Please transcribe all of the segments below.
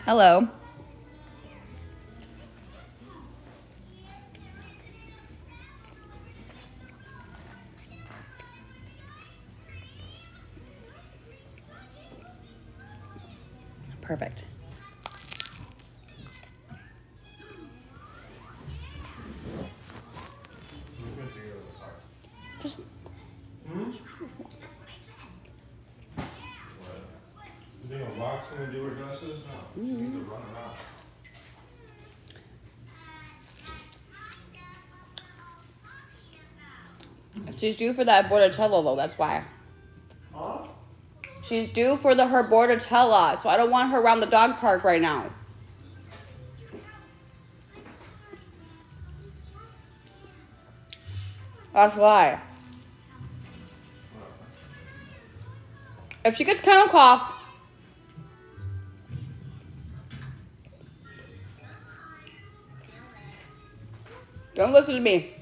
Hello. Perfect. Just You think a rock's gonna do her justice? No. You need to run around. she's due for that Bordetella though, that's why. Huh? She's due for her Bordetella, so I don't want her around the dog park right now. That's why. If she gets kennel cough, don't listen to me.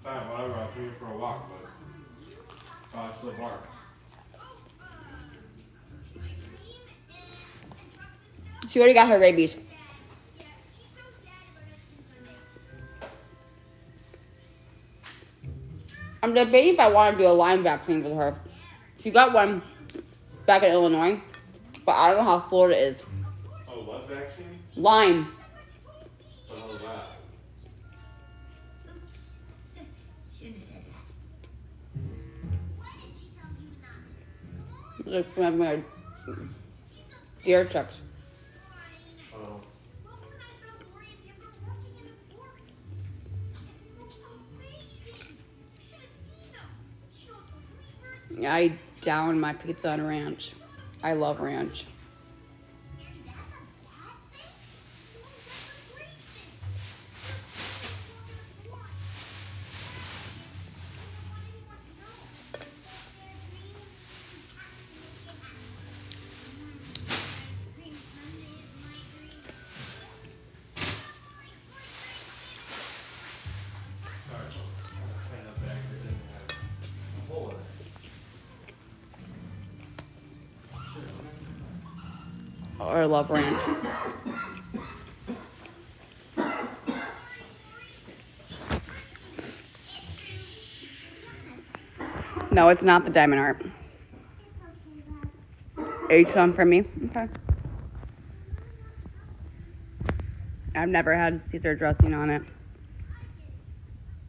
Fine, whatever, I'll take you for a walk, but I'll still bark. She already got her rabies. I'm debating if I want to do a Lyme vaccine with her. She got one back in Illinois, but I don't know how Florida is. Oh, what vaccine? Lyme. What was that? It's like from my deer checks. Oh. I down my pizza on ranch. I love ranch. Alright, so I'm gonna clean that bag that didn't have a hole in it. Oh, I love ranch. No, it's not the diamond art. Ate some for me. Okay. I've never had Caesar dressing on it.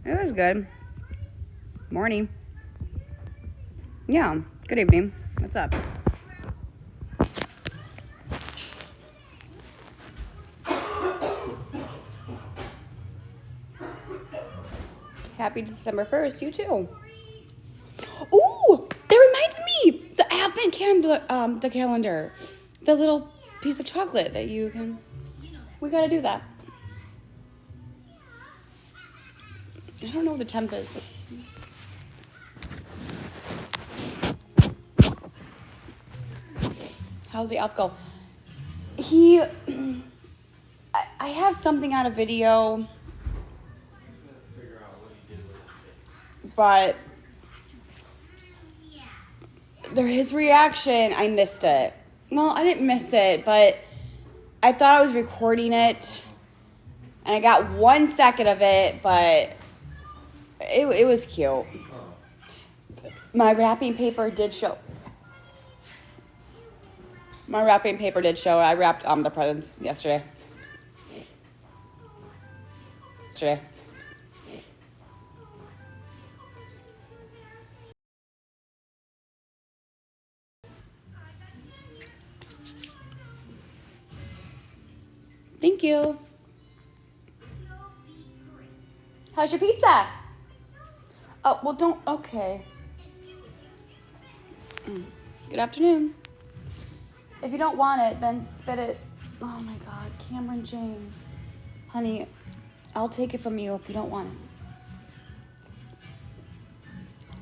It was good. Morning. Yeah. Good evening. What's up? Happy December 1st. You too. Ooh, that reminds me. The advent calendar, the calendar. The little piece of chocolate that you can... We gotta do that. I don't know what the temp is. How's the elf go? He... I have something on a video, but his reaction, I missed it. Well, I didn't miss it, but I thought I was recording it, and I got 1 second of it, but it was cute. My wrapping paper did show. I wrapped the presents yesterday. Thank you. How's your pizza? Oh, well, don't. Okay. Good afternoon. If you don't want it, then spit it. Oh my God, Cameron James. Honey, I'll take it from you if you don't want it.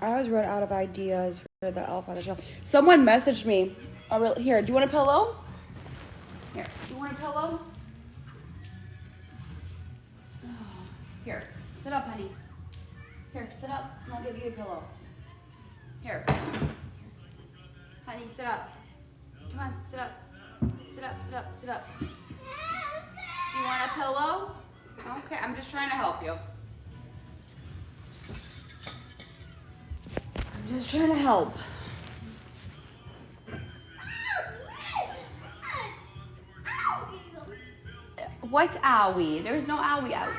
I was run out of ideas for the elf on the shelf. Someone messaged me. Here, do you want a pillow? Here, do you want a pillow? Here, sit up, honey. Here, sit up, and I'll give you a pillow. Here. Honey, sit up. Come on, sit up. Sit up, sit up, sit up. Do you want a pillow? Okay, I'm just trying to help you. I'm just trying to help. What's owie? There's no owie out.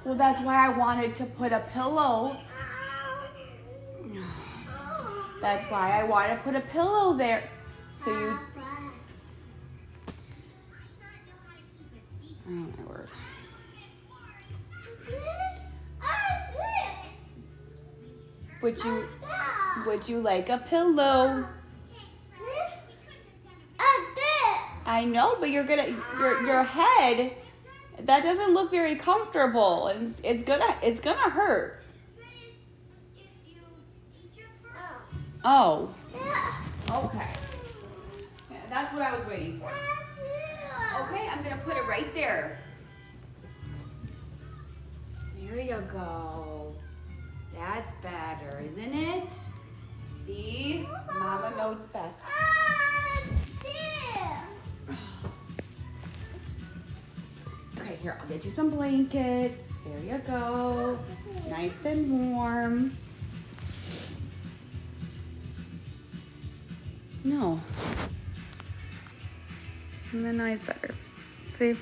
Well, that's why I wanted to put a pillow. That's why I want to put a pillow there. So you... Oh, my word. Would you like a pillow? I know, but you're gonna your head, that doesn't look very comfortable, and it's gonna hurt. Oh. Okay. Yeah, that's what I was waiting for. Okay, I'm gonna put it right there. There you go. That's better, isn't it? See? Mama knows best. Okay, here, I'll get you some blankets. There you go. Nice and warm. No. And then eye's better. See?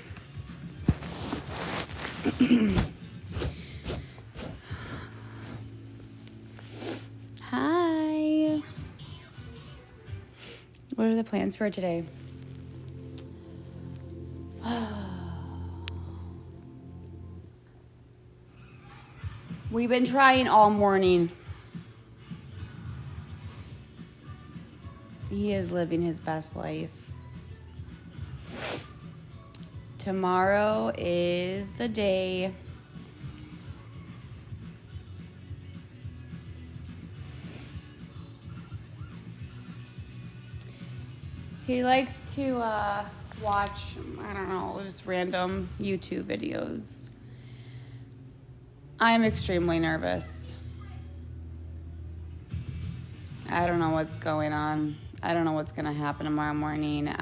Hi. What are the plans for today? We've been trying all morning. He is living his best life. Tomorrow is the day. He likes to watch, I don't know, just random YouTube videos. I'm extremely nervous. I don't know what's going on. I don't know what's going to happen tomorrow morning.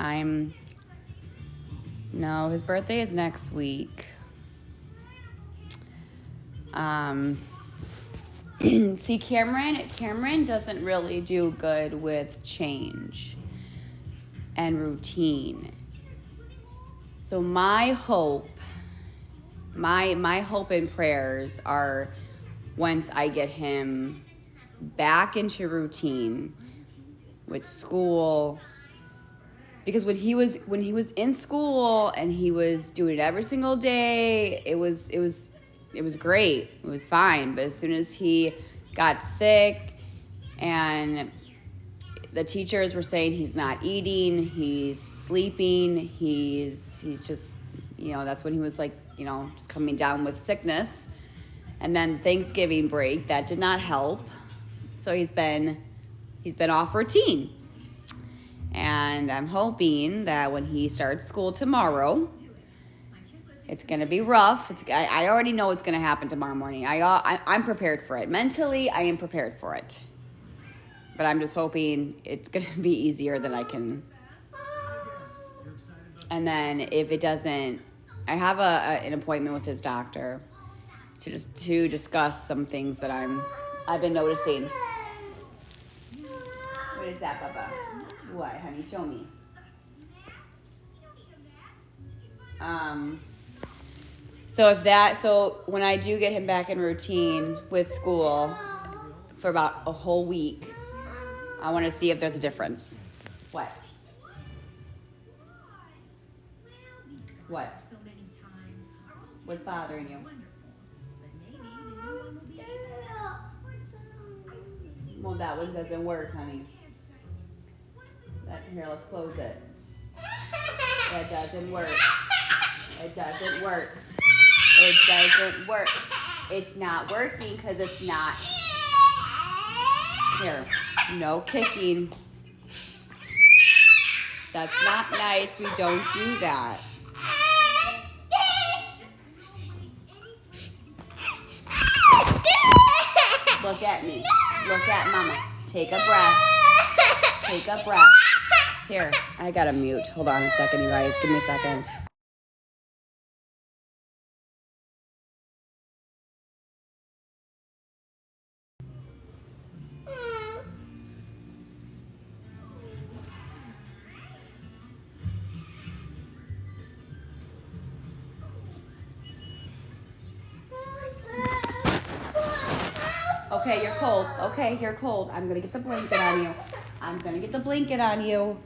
No, his birthday is next week. See, Cameron doesn't really do good with change and routine. So my hope and prayers are once I get him back into routine with school, because when he was in school and he was doing it every single day, it was great. It was fine. But as soon as he got sick and the teachers were saying he's not eating, he's sleeping, he's just, that's when he was like, just coming down with sickness. And then Thanksgiving break, that did not help. So he's been off routine. And I'm hoping that when he starts school tomorrow, it's going to be rough. I already know what's going to happen tomorrow morning. I'm prepared for it. Mentally, I am prepared for it. But I'm just hoping it's going to be easier than I can. And then if it doesn't, I have an appointment with his doctor to discuss some things that I've been noticing. What is that, Bubba? What, honey? Show me. So when I do get him back in routine with school for about a whole week, I want to see if there's a difference. What? What? What's bothering you? Well, that one doesn't work, honey. Here, let's close it. That doesn't work. It doesn't work. It doesn't work. It's not working because it's not. Here, no kicking. That's not nice. We don't do that. Look at me. Look at Mama. Take a breath. Take a breath. Here, I gotta mute. Hold on a second, you guys. Give me a second. Okay, you're cold. Okay, you're cold. I'm gonna get the blanket on you. I'm gonna get the blanket on you.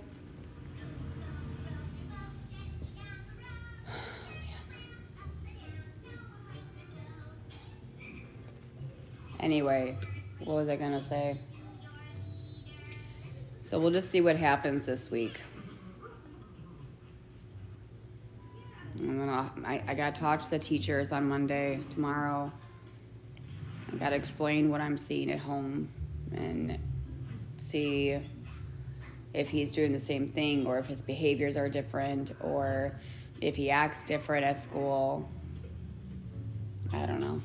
Anyway, what was I gonna say? So we'll just see what happens this week. And then I gotta talk to the teachers on Monday, tomorrow. I gotta explain what I'm seeing at home and see if he's doing the same thing or if his behaviors are different or if he acts different at school. I don't know.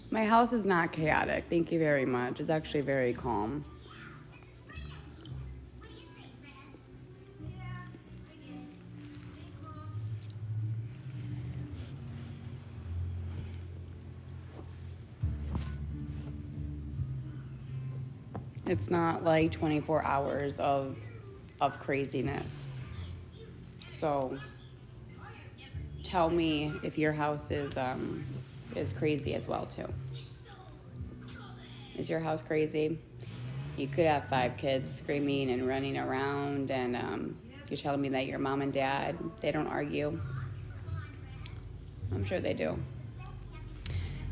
My house is not chaotic. Thank you very much. It's actually very calm. It's not like 24 hours of craziness. So tell me if your house is crazy as well too. Is your house crazy? You could have 5 kids screaming and running around, and you're telling me that your mom and dad, they don't argue. I'm sure they do.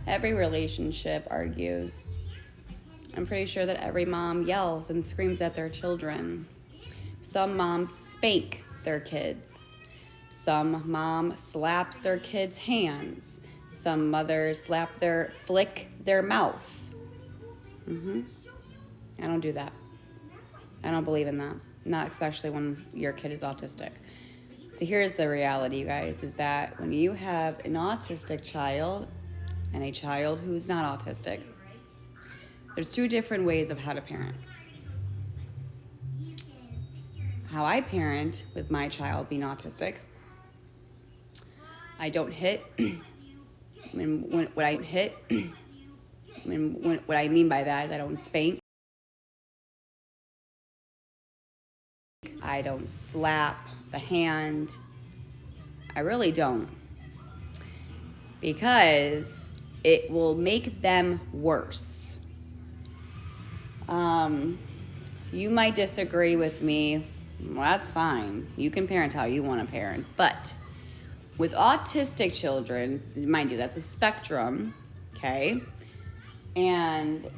Every relationship argues. I'm pretty sure that every mom yells and screams at their children. Some moms spank their kids. Some mom slaps their kids' hands. Some mothers flick their mouth. I don't do that. I don't believe in that. Not especially when your kid is autistic. So here's the reality, you guys, is that when you have an autistic child and a child who's not autistic, there's 2 different ways of how to parent. How I parent with my child being autistic, I don't hit. What I mean by that is I don't spank. I don't slap the hand. I really don't. Because it will make them worse. You might disagree with me. Well, that's fine. You can parent how you want to parent. But with autistic children, mind you, that's a spectrum, okay? And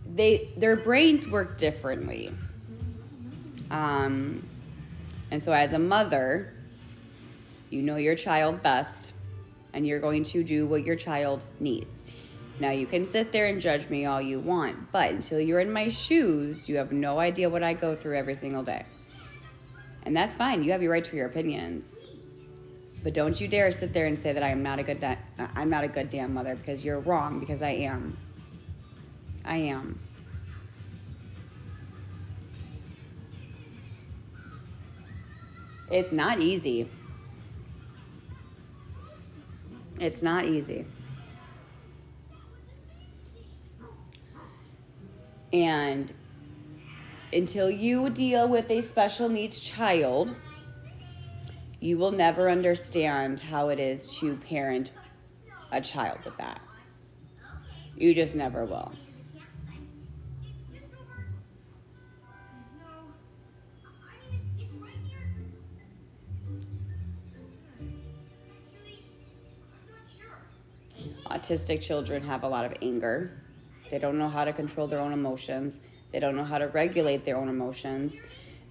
their brains work differently. And so as a mother, you know your child best, and you're going to do what your child needs. Now, you can sit there and judge me all you want, but until you're in my shoes, you have no idea what I go through every single day. And that's fine. You have your right to your opinions. But don't you dare sit there and say that I'm not a good damn mother, because you're wrong, because I am. I am. It's not easy. It's not easy. And until you deal with a special needs child, you will never understand how it is to parent a child with that. You just never will. Autistic children have a lot of anger. They don't know how to control their own emotions. They don't know how to regulate their own emotions.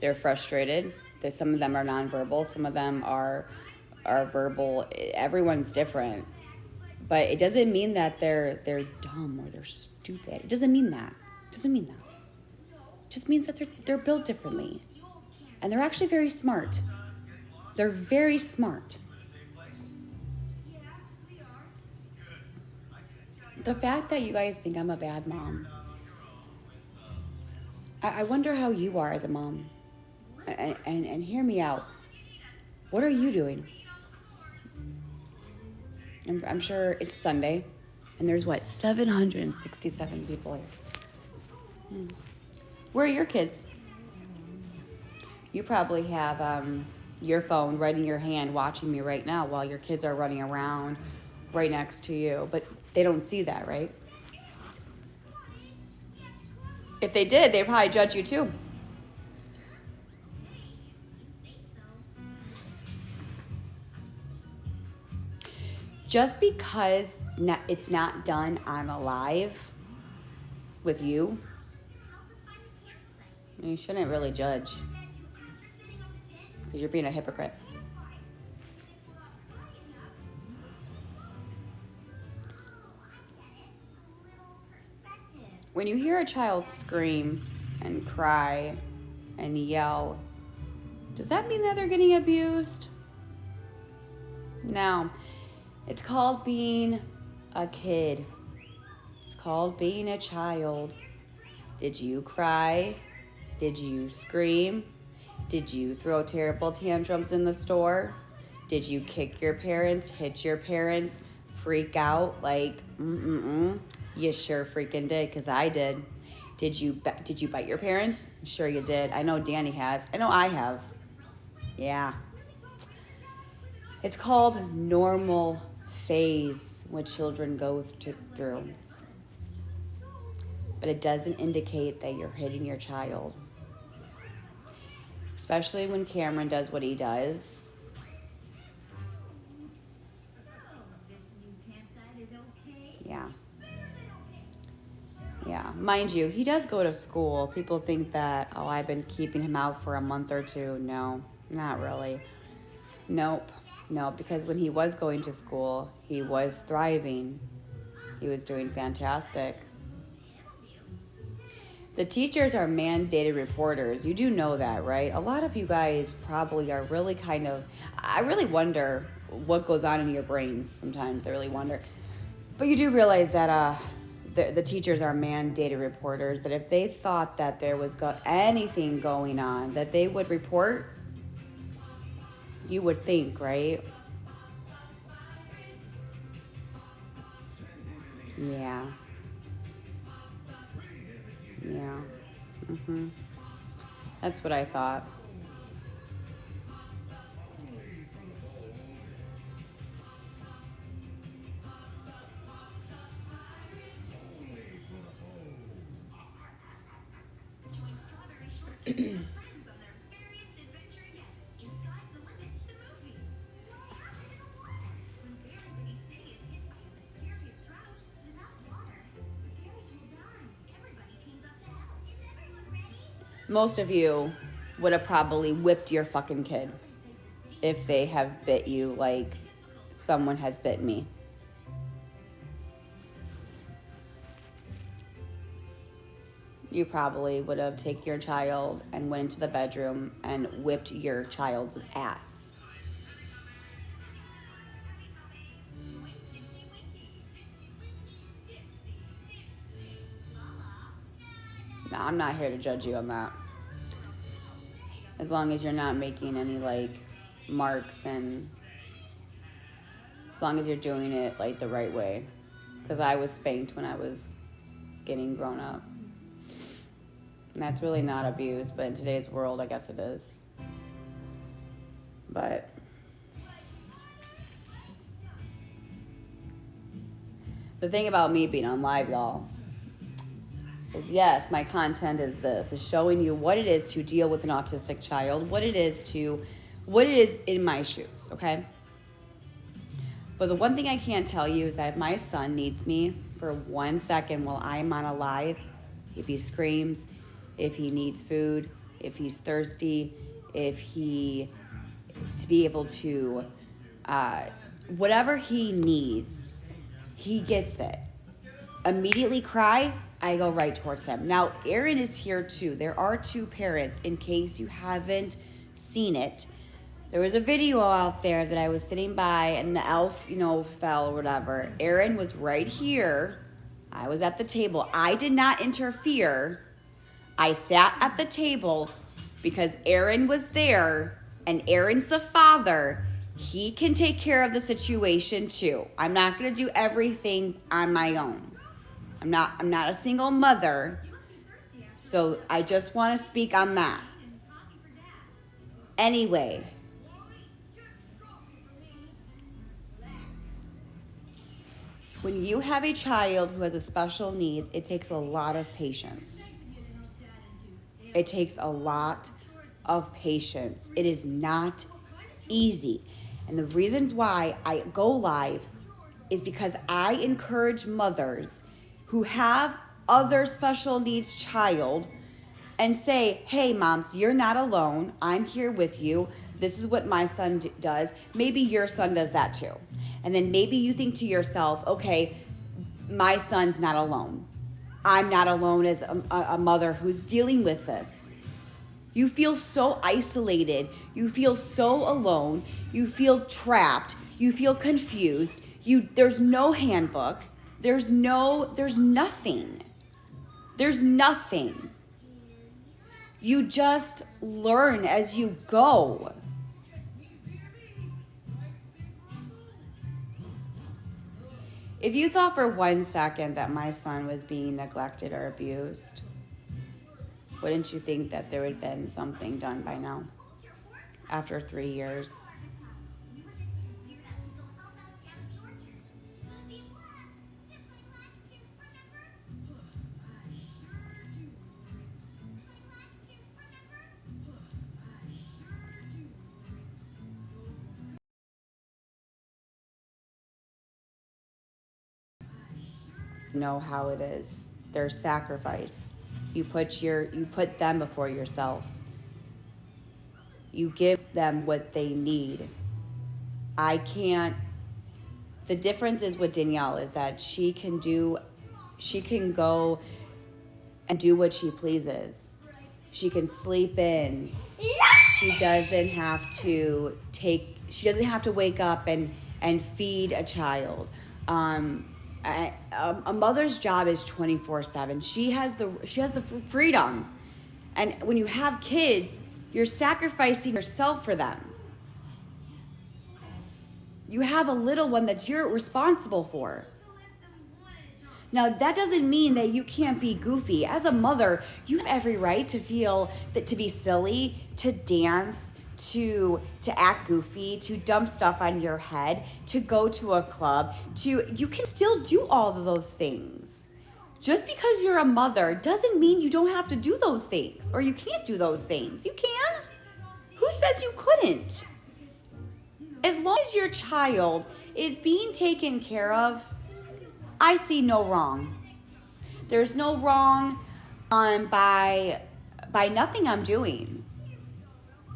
They're frustrated. Some of them are nonverbal. Some of them are verbal. Everyone's different. But it doesn't mean that they're dumb or they're stupid. It doesn't mean that. It doesn't mean that. It just means that they're built differently. And they're actually very smart. They're very smart. The fact that you guys think I'm a bad mom, I wonder how you are as a mom. And hear me out. What are you doing? I'm sure it's Sunday, and there's 767 people here. Where are your kids? You probably have your phone right in your hand watching me right now while your kids are running around right next to you, but they don't see that, right? If they did, they'd probably judge you too. Just because it's not done on a live with you, you shouldn't really judge because you're being a hypocrite. When you hear a child scream and cry and yell, does that mean that they're getting abused? No. It's called being a kid. It's called being a child. Did you cry? Did you scream? Did you throw terrible tantrums in the store? Did you kick your parents, hit your parents, freak out like, You sure freaking did, because I did. Did you bite your parents? Sure you did. I know Danny has. I know I have. Yeah. It's called normal phase what children go through. But it doesn't indicate that you're hitting your child. Especially when Cameron does what he does. Yeah. Yeah. Mind you, he does go to school. People think that, I've been keeping him out for a month or two. No, not really. Nope. No, because when he was going to school, he was thriving. He was doing fantastic. The teachers are mandated reporters. You do know that, right? A lot of you guys probably are really I really wonder what goes on in your brains sometimes. I really wonder. But you do realize that the teachers are mandated reporters, that if they thought that there was anything going on, that they would report. You would think, right? Yeah. Yeah. That's what I thought. Most of you would have probably whipped your fucking kid if they have bit you like someone has bit me. You probably would have taken your child and went into the bedroom and whipped your child's ass. No, I'm not here to judge you on that. As long as you're not making any marks, and as long as you're doing it the right way. Because I was spanked when I was getting grown up. And that's really not abuse, but in today's world, I guess it is. But the thing about me being on live, y'all, is yes, my content is showing you what it is to deal with an autistic child, what it is in my shoes, okay? But the one thing I can't tell you is that if my son needs me for 1 second while I'm on a live, if he screams, if he needs food, if he's thirsty, to be able to, whatever he needs, he gets it. Immediately cry, I go right towards him. Now, Aaron is here too. There are two parents, in case you haven't seen it. There was a video out there that I was sitting by and the elf, fell or whatever. Aaron was right here. I was at the table. I did not interfere. I sat at the table because Aaron was there and Aaron's the father. He can take care of the situation too. I'm not going to do everything on my own. I'm not a single mother. So I just want to speak on that. Anyway, when you have a child who has a special needs, it takes a lot of patience. It takes a lot of patience. It is not easy. And the reasons why I go live is because I encourage mothers who have other special needs child and say, hey, moms, you're not alone. I'm here with you. This is what my son does. Maybe your son does that too. And then maybe you think to yourself, okay, my son's not alone. I'm not alone as a mother who's dealing with this. You feel so isolated. You feel so alone. You feel trapped. You feel confused. There's no handbook. There's nothing. There's nothing. You just learn as you go. If you thought for 1 second that my son was being neglected or abused, wouldn't you think that there would have been something done by now? After 3 years. Know how it is. Their sacrifice. You put them before yourself. You give them what they need. The difference is with Danielle is that she can go and do what she pleases. She can sleep in. She doesn't have to wake up and feed a child. A mother's job is 24/7. She has the freedom. And when you have kids, you're sacrificing yourself for them. You have a little one that you're responsible for. Now, that doesn't mean that you can't be goofy. As a mother, you have every right to feel that to be silly, to dance, to act goofy, to dump stuff on your head, to go to a club, you can still do all of those things. Just because you're a mother doesn't mean you don't have to do those things or you can't do those things. You can. Who says you couldn't? As long as your child is being taken care of, I see no wrong. There's no wrong by nothing I'm doing.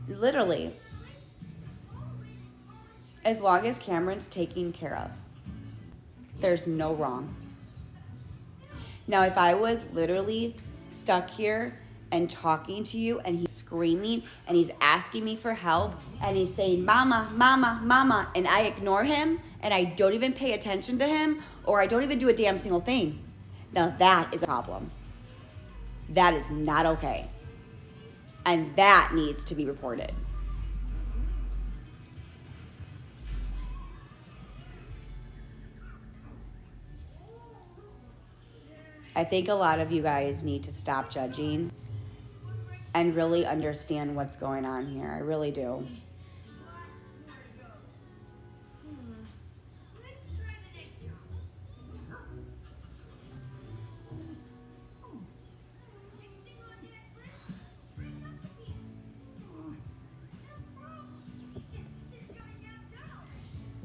Literally. As long as Cameron's taken care of, there's no wrong. Now, if I was literally stuck here and talking to you and he's screaming and he's asking me for help and he's saying, mama, mama, mama, and I ignore him and I don't even pay attention to him or I don't even do a damn single thing, now that is a problem. That is not okay. And that needs to be reported. I think a lot of you guys need to stop judging and really understand what's going on here. I really do.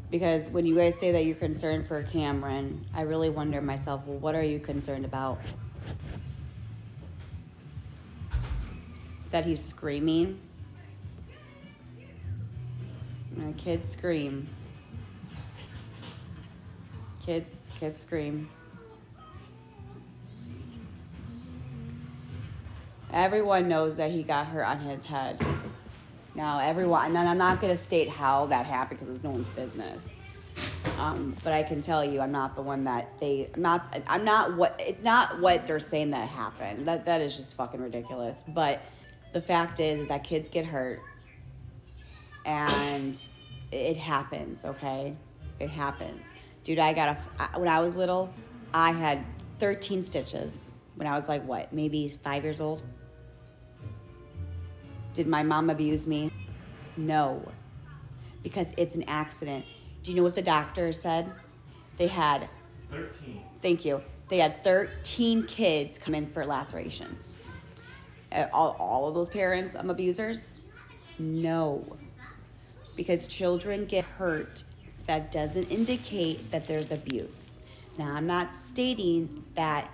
Because when you guys say that you're concerned for Cameron, I really wonder myself, well, what are you concerned about? that he's screaming. And kids scream. Kids scream. Everyone knows that he got hurt on his head. Now, everyone, and I'm not going to state how that happened because it's no one's business. But I can tell you, I'm not the one that it's not what they're saying that happened. That is just fucking ridiculous. But the fact is that kids get hurt. And it happens, okay? It happens. Dude, when I was little, I had 13 stitches. When I was like, what, maybe 5 years old? Did my mom abuse me? No. Because it's an accident. Do you know what the doctor said? They had 13. Thank you. They had 13 kids come in for lacerations. All of those parents abusers? No. Because children get hurt. That doesn't indicate that there's abuse. Now, I'm not stating that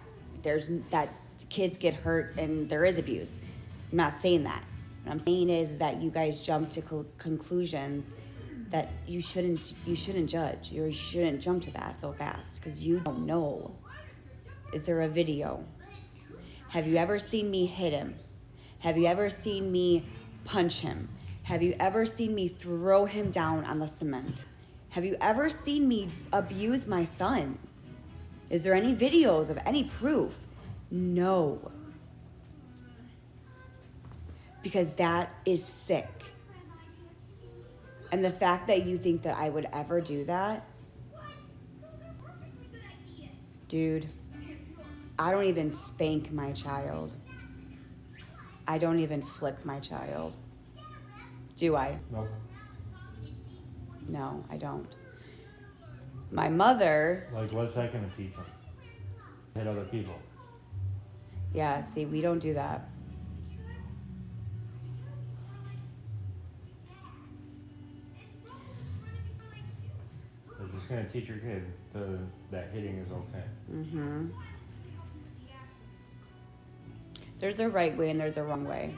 kids get hurt and there is abuse. I'm not saying that. What I'm saying is that you guys jump to conclusions that you shouldn't judge. You shouldn't jump to that so fast because you don't know. Is there a video? Have you ever seen me hit him? Have you ever seen me punch him? Have you ever seen me throw him down on the cement? Have you ever seen me abuse my son? Is there any videos of any proof? No. Because that is sick. And the fact that you think that I would ever do that, dude, I don't even spank my child. I don't even flick my child. Do I? No. No, I don't. My mother... Like, what's that going to teach them? Hit other people. Yeah, see, we don't do that. They're just going to teach your kid that hitting is okay. Mm-hmm. There's a right way and there's a wrong way.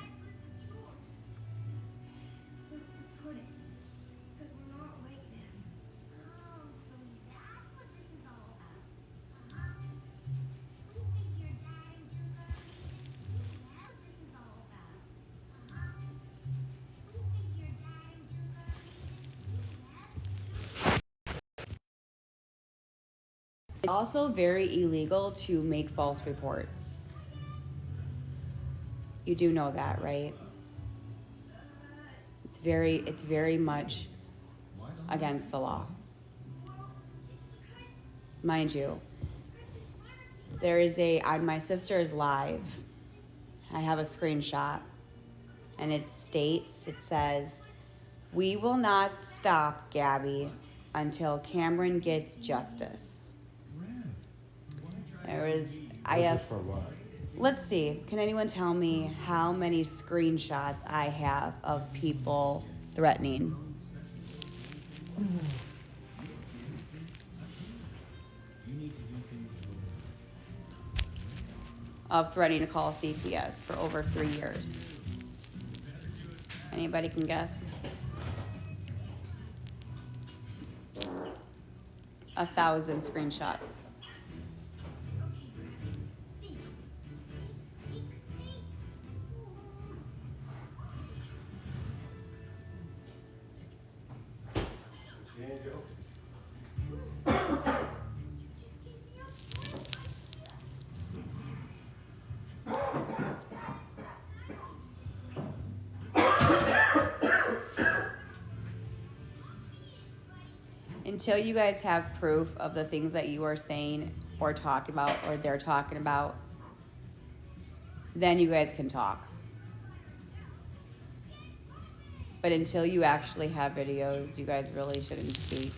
It's also very illegal to make false reports. You do know that, right? It's very much against the law. Mind you, there is on my sister's live, I have a screenshot, and it says, "We will not stop, Gabi, until Cameron gets justice." For what? Let's see, can anyone tell me how many screenshots I have of people threatening? Of threatening to call CPS for over 3 years. Anybody can guess? 1,000 screenshots. Until you guys have proof of the things that you are saying or talking about or they're talking about, then you guys can talk. But until you actually have videos, you guys really shouldn't speak.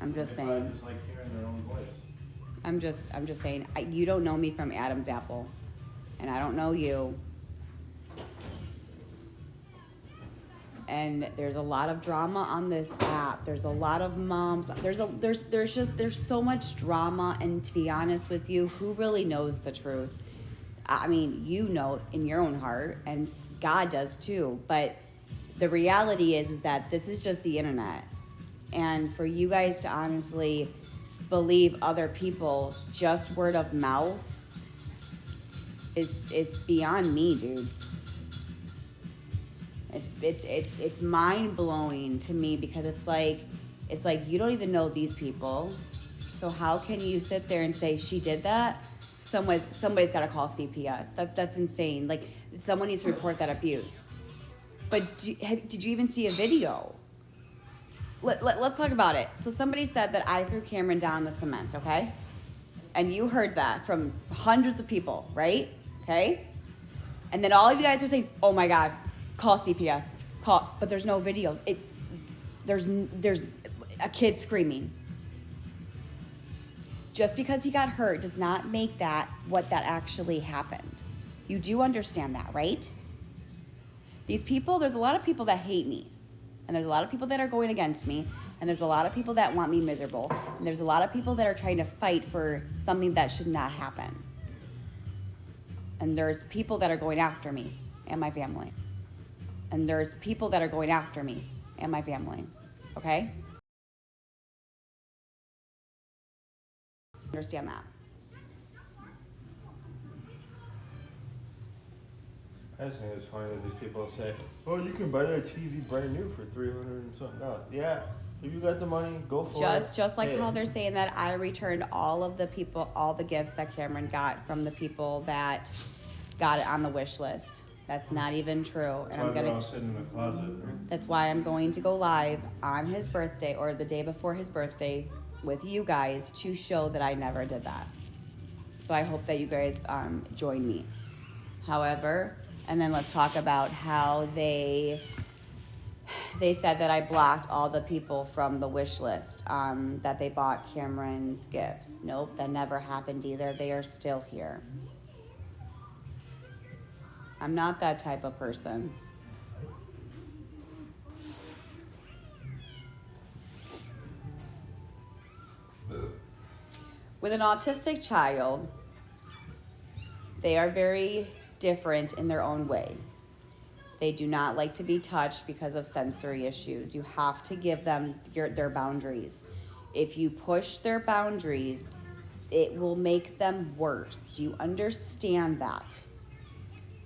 I'm just saying. Just like hearing their own voice. I'm just saying. You don't know me from Adam's apple, and I don't know you. and there's a lot of drama on this app. There's a lot of moms. There's so much drama, and to be honest with you, who really knows the truth? I mean, you know in your own heart, and God does too. But the reality is that this is just the internet, and for you guys to honestly believe other people just word of mouth is beyond me, dude. It's mind blowing to me, because it's like you don't even know these people, so how can you sit there and say she did that? Somebody's got to call CPS. That's insane. Like, someone needs to report that abuse. But did you even see a video? Let's talk about it. So somebody said that I threw Cameron down the cement, okay? And you heard that from hundreds of people, right? Okay? And then all of you guys are saying, oh my God, call CPS. But there's no video. There's a kid screaming. Just because he got hurt does not make that what that actually happened. You do understand that, right? These people, there's a lot of people that hate me. And there's a lot of people that are going against me. And there's a lot of people that want me miserable. And there's a lot of people that are trying to fight for something that should not happen. And there's people that are going after me and my family. And there's people that are going after me and my family. Okay? Understand that. I just think it's funny that these people say, "Oh, you can buy that TV brand new for $300 and something." Yeah, if you got the money, go for it. Just like how they're saying that I returned all the gifts that Cameron got from the people that got it on the wish list. That's not even true. That's why they're all sitting in the closet. Right? That's why I'm going to go live on his birthday or the day before his birthday with you guys to show that I never did that. So I hope that you guys join me. However, and then let's talk about how they said that I blocked all the people from the wish list that they bought Cameron's gifts. Nope, that never happened either. They are still here. I'm not that type of person. With an autistic child, they are very different in their own way. They do not like to be touched because of sensory issues. You have to give them their boundaries. If you push their boundaries, it will make them worse. Do you understand that?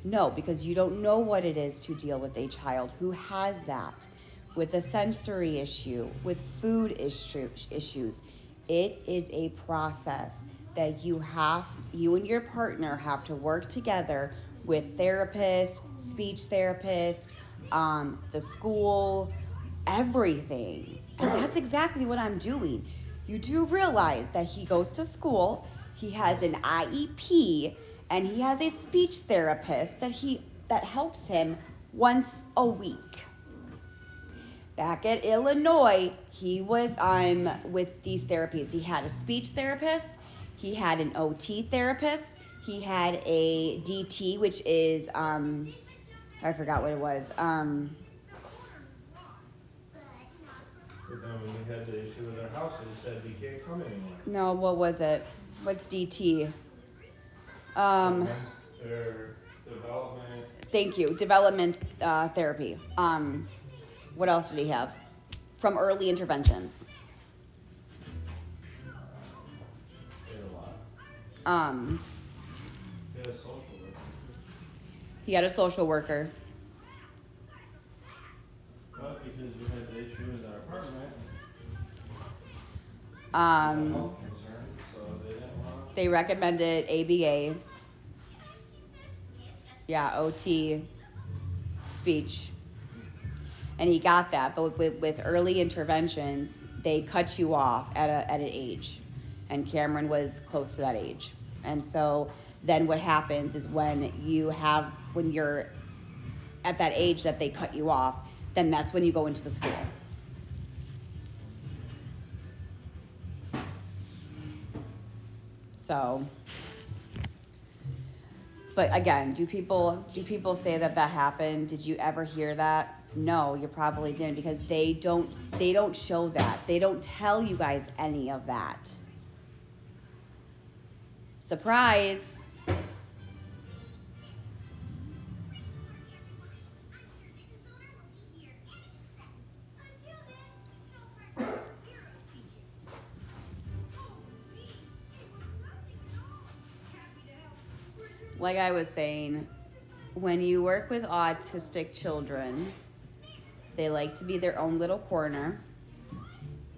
No, because you don't know what it is to deal with a child who has that, with a sensory issue, with food issues. It is a process that you and your partner have to work together with therapists, speech therapists, the school, everything. And that's exactly what I'm doing. You do realize that he goes to school, he has an IEP, and he has a speech therapist that helps him once a week. Back at Illinois, he was with these therapies. He had a speech therapist, he had an OT therapist, he had a DT, which is I forgot what it was. But then when we had the issue with our house, they said we can't come anymore. No, what was it? What's DT? Their development. Thank you. Development therapy. What else did he have? From early interventions. They had a lot. They had a social worker. He had a social worker. Well, because we had the issue with our apartment. Health concerns, so they didn't want. They recommended ABA. Yeah, OT, speech. And he got that, but with early interventions, they cut you off at an age. And Cameron was close to that age. And so then what happens is when you're at that age that they cut you off, then that's when you go into the school. So, but again, do people say that happened? Did you ever hear that? No, you probably didn't, because they don't show that. They don't tell you guys any of that. Surprise. Like I was saying, when you work with autistic children, they like to be their own little corner.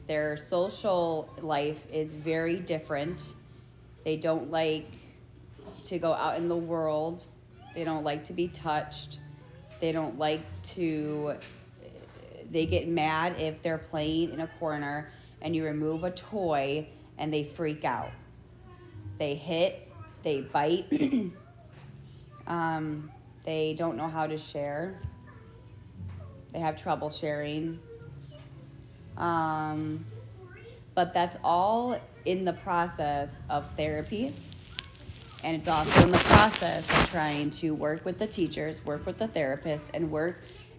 Their social life is very different. They don't like to go out in the world. They don't like to be touched. They don't like to, they get mad if they're playing in a corner and you remove a toy and they freak out. They hit, they bite. They don't know how to share. They have trouble sharing. But that's all in the process of therapy. And it's also in the process of trying to work with the teachers, work with the therapists,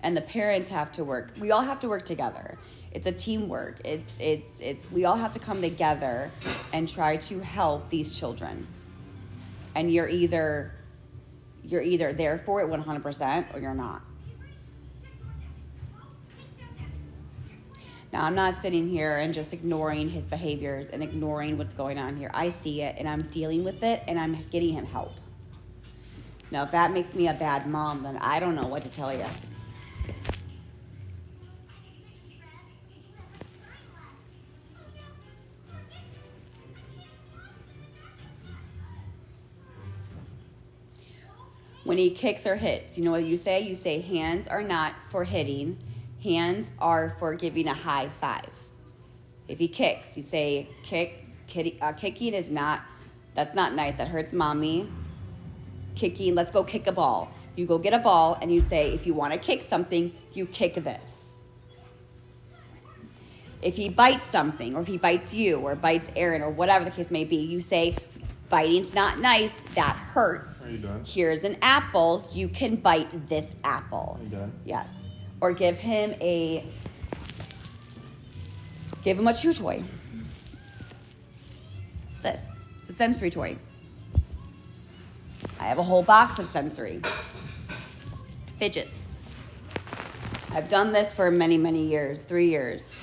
and the parents have to work. We all have to work together. It's a teamwork. We all have to come together and try to help these children. And you're either there for it 100% or you're not. Now, I'm not sitting here and just ignoring his behaviors and ignoring what's going on here. I see it, and I'm dealing with it, and I'm getting him help. Now, if that makes me a bad mom, then I don't know what to tell you. When he kicks or hits, you know what you say? You say hands are not for hitting. Hands are for giving a high five. If he kicks, you say kicking is not, that's not nice. That hurts mommy. Kicking, let's go kick a ball. You go get a ball and you say, if you want to kick something, you kick this. If he bites something, or if he bites you, or bites Aaron, or whatever the case may be, you say, biting's not nice, that hurts. Are you done? Here's an apple, you can bite this apple. Are you done? Yes. Or give him a chew toy. This. It's a sensory toy. I have a whole box of sensory. Fidgets. I've done this for many, many years, 3 years.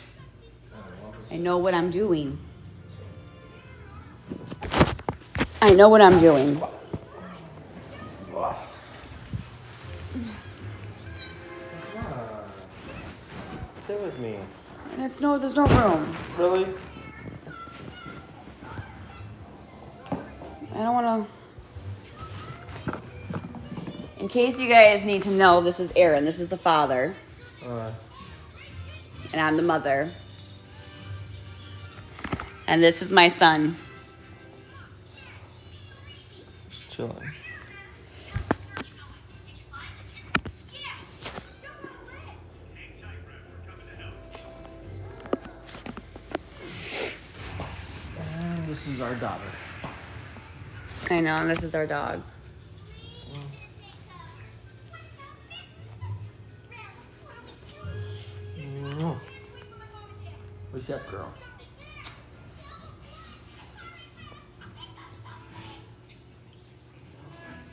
I know what I'm doing. I know what I'm doing. Sit with me. And there's no room. Really? I don't want to. In case you guys need to know, this is Aaron. This is the father. And I'm the mother. And this is my son. Chilling. And this is our daughter. I know, and this is our dog. What's up, girl?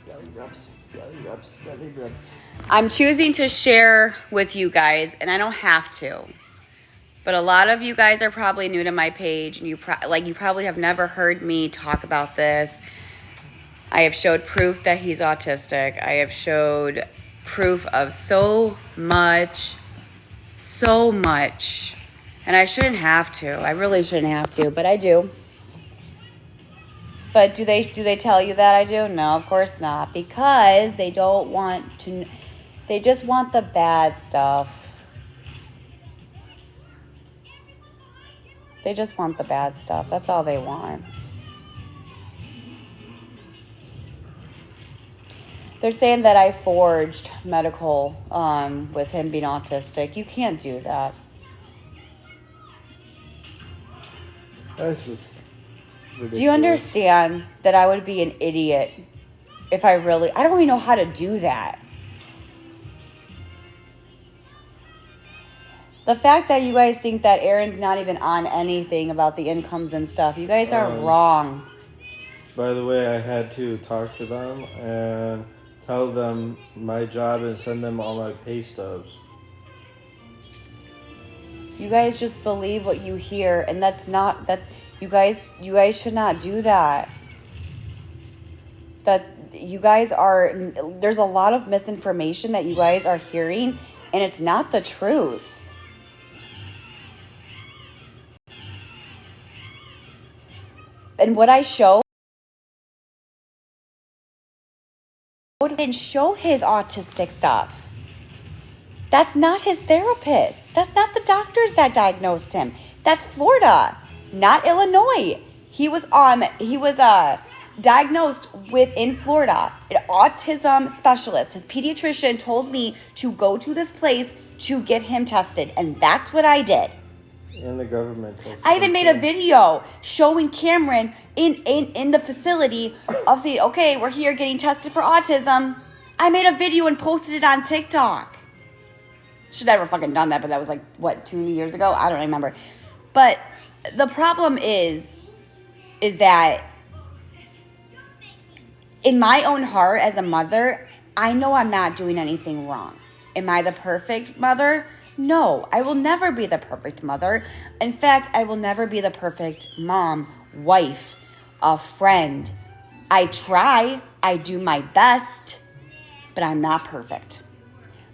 Belly rubs, belly rubs, belly rubs. I'm choosing to share with you guys, and I don't have to. But a lot of you guys are probably new to my page, and you probably have never heard me talk about this. I have showed proof that he's autistic. I have showed proof of so much. And I shouldn't have to. I really shouldn't have to, but I do. But do they tell you that I do? No, of course not. Because they don't want to, they just want the bad stuff. They just want the bad stuff. That's all they want. They're saying that I forged medical with him being autistic. You can't do that. That's just ridiculous. Do you understand that I would be an idiot if I don't even know how to do that. The fact that you guys think that Aaron's not even on anything about the incomes and stuff, you guys are wrong. By the way, I had to talk to them and tell them my job and send them all my pay stubs. You guys just believe what you hear, and you guys should not do that. There's a lot of misinformation that you guys are hearing, and it's not the truth. And what I showed didn't show his autistic stuff. That's not his therapist. That's not the doctors that diagnosed him. That's Florida, not Illinois. He was diagnosed in Florida, an autism specialist. His pediatrician told me to go to this place to get him tested, and that's what I did. And the government. I even made a video showing Cameron in the facility of saying, okay, we're here getting tested for autism. I made a video and posted it on TikTok. Should never fucking done that, but that was like, what, 2 years ago? I don't remember. But the problem is that in my own heart as a mother, I know I'm not doing anything wrong. Am I the perfect mother? No, I will never be the perfect mother. In fact, I will never be the perfect mom, wife, a friend. I try, I do my best, but I'm not perfect.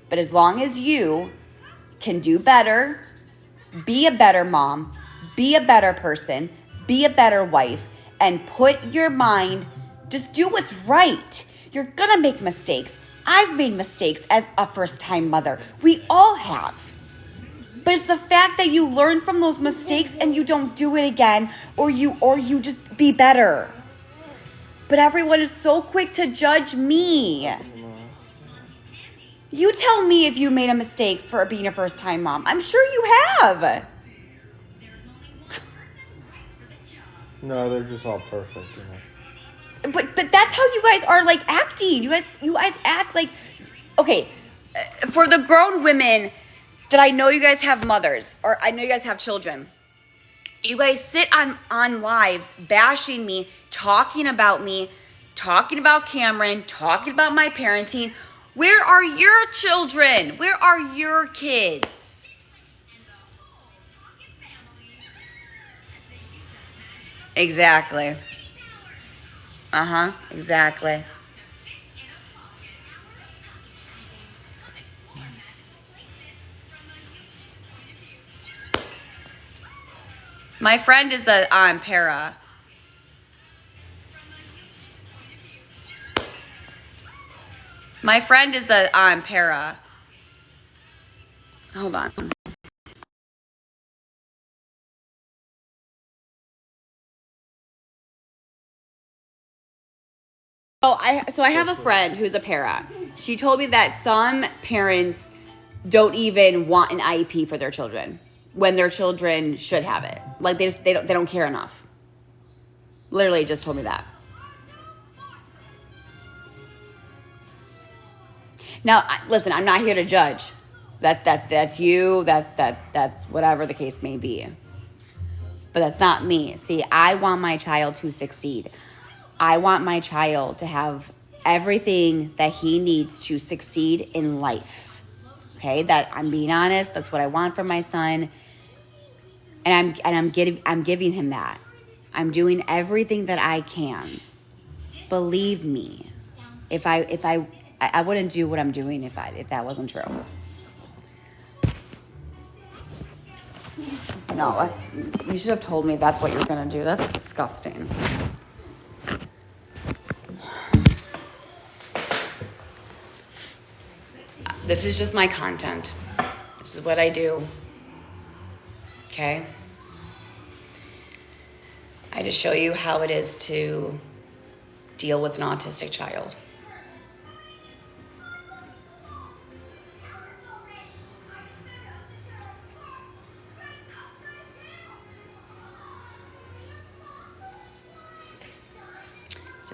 But as long as you can do better, be a better mom, be a better person, be a better wife, and put your mind, just do what's right. You're gonna make mistakes. I've made mistakes as a first-time mother. We all have. But it's the fact that you learn from those mistakes and you don't do it again, or you just be better. But everyone is so quick to judge me. You tell me if you made a mistake for being a first-time mom. I'm sure you have. No, they're just all perfect, But that's how you guys are like acting. You guys act like, okay, for the grown women that I know you guys have mothers, or I know you guys have children. You guys sit on lives bashing me, talking about Cameron, talking about my parenting. Where are your children? Where are your kids? Exactly. Exactly. My friend is on para. My friend is on para. Hold on. So I have a friend who's a para. She told me that some parents don't even want an IEP for their children when their children should have it. Like they don't care enough. Literally just told me that. Now, listen, I'm not here to judge. That's you. That's whatever the case may be. But that's not me. See, I want my child to succeed. I want my child to have everything that he needs to succeed in life. Okay, that I'm being honest. That's what I want for my son, and I'm giving him that. I'm doing everything that I can. Believe me, if I wouldn't do what I'm doing if that wasn't true. No, you should have told me that's what you're gonna do. That's disgusting. This is just my content. This is what I do. Okay? I just show you how it is to deal with an autistic child.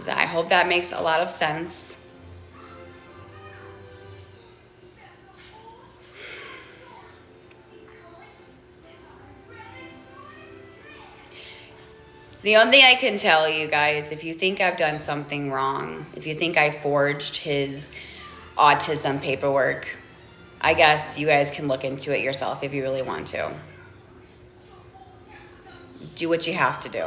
I hope that makes a lot of sense. The only thing I can tell you guys, if you think I've done something wrong, if you think I forged his autism paperwork, I guess you guys can look into it yourself if you really want to. Do what you have to do.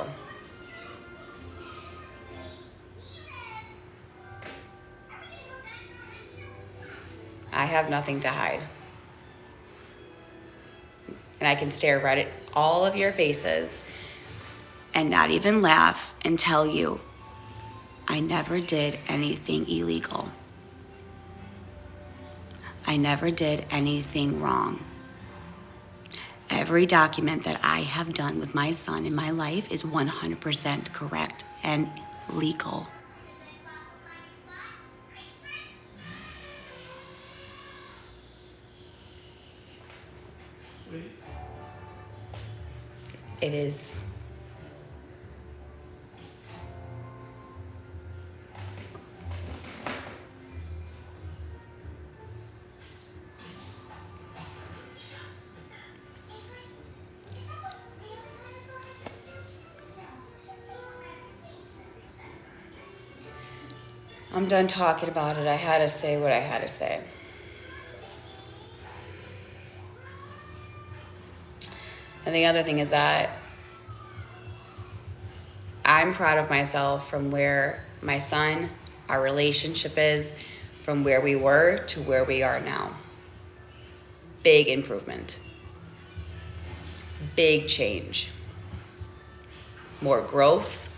I have nothing to hide. And I can stare right at all of your faces and not even laugh and tell you I never did anything illegal. I never did anything wrong. Every document that I have done with my son in my life is 100% correct and legal. It is. I'm done talking about it. I had to say what I had to say. And the other thing is that I'm proud of myself from where my son, our relationship is, from where we were to where we are now. Big improvement. Big change. More growth.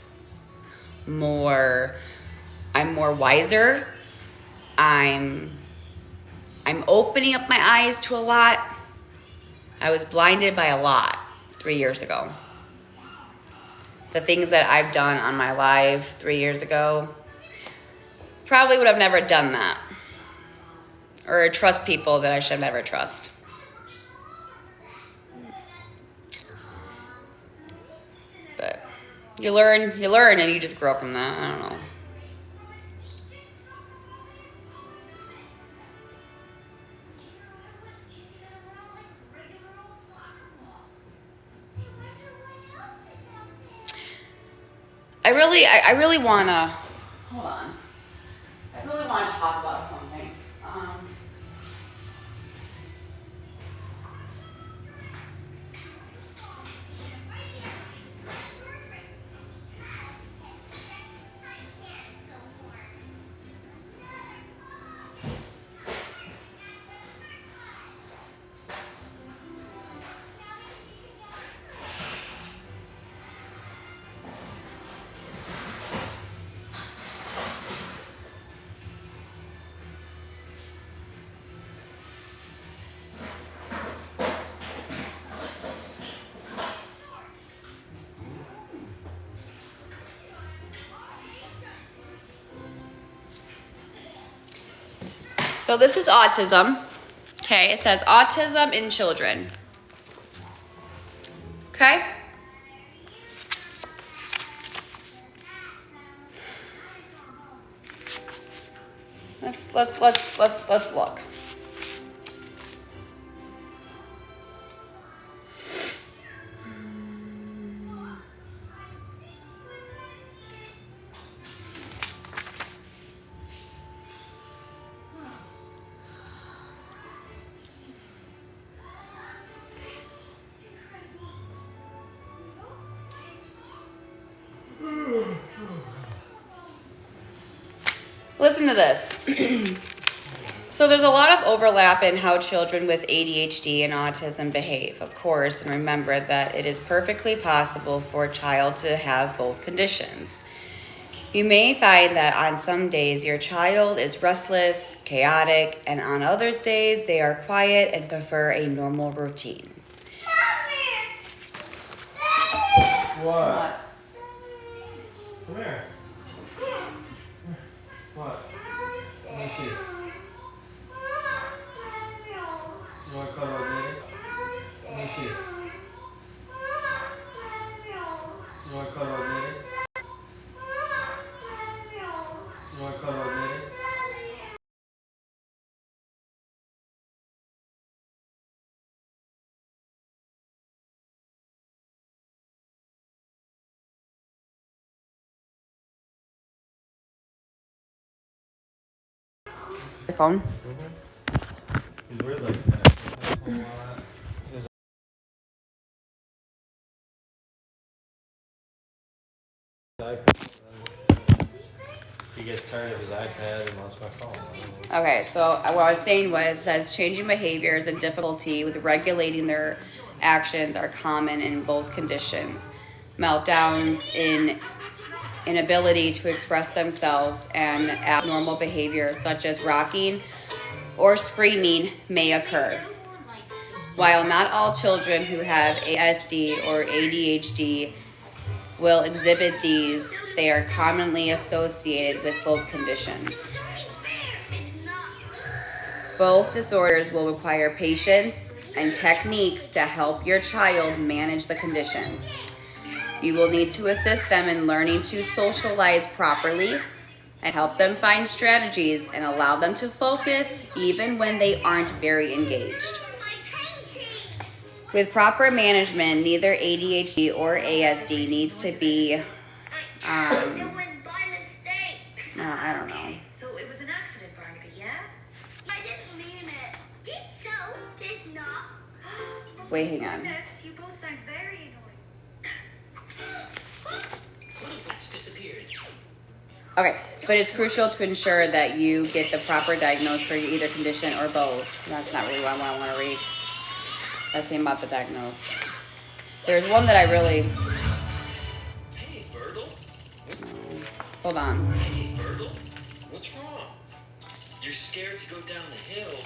I'm more wiser. I'm opening up my eyes to a lot. I was blinded by a lot 3 years ago. The things that I've done on my live 3 years ago, probably would have never done that. Or trust people that I should never trust. But you learn, and you just grow from that. I don't know. I really wanna, hold on. I really wanna talk about something. So this is autism. Okay, it says autism in children. Okay? Let's look. Listen to this. So there's a lot of overlap in how children with ADHD and autism behave, of course, and remember that it is perfectly possible for a child to have both conditions. You may find that on some days your child is restless, chaotic, and on other days they are quiet and prefer a normal routine. What? Come here. What? Let me see. You want to cuddle with me? Let me see. You want to cuddle with me? You want to cuddle with me? Your phone? He's weird like that. He gets tired of his iPad and wants my phone. Okay, so what I was saying was, it says changing behaviors and difficulty with regulating their actions are common in both conditions. Meltdowns in inability to express themselves and abnormal behavior such as rocking or screaming may occur. While not all children who have ASD or ADHD will exhibit these, they are commonly associated with both conditions. Both disorders will require patience and techniques to help your child manage the condition. You will need to assist them in learning to socialize properly and help them find strategies and allow them to focus even when they aren't very engaged. With proper management, neither ADHD or ASD needs to be, It was by mistake. I don't know. So it was an accident, Barnaby, yeah? I didn't mean it. Did so, did not. Wait, hang on. Goodness, you both sound very annoying. What if it's disappeared? Okay, but it's crucial to ensure that you get the proper diagnosis for either condition or both. That's not really what I want to read. That's the about the diagnosis. There's one that I really... Hey, Bertle. Hold on. Hey, Bertle. What's wrong? You're scared to go down the hill.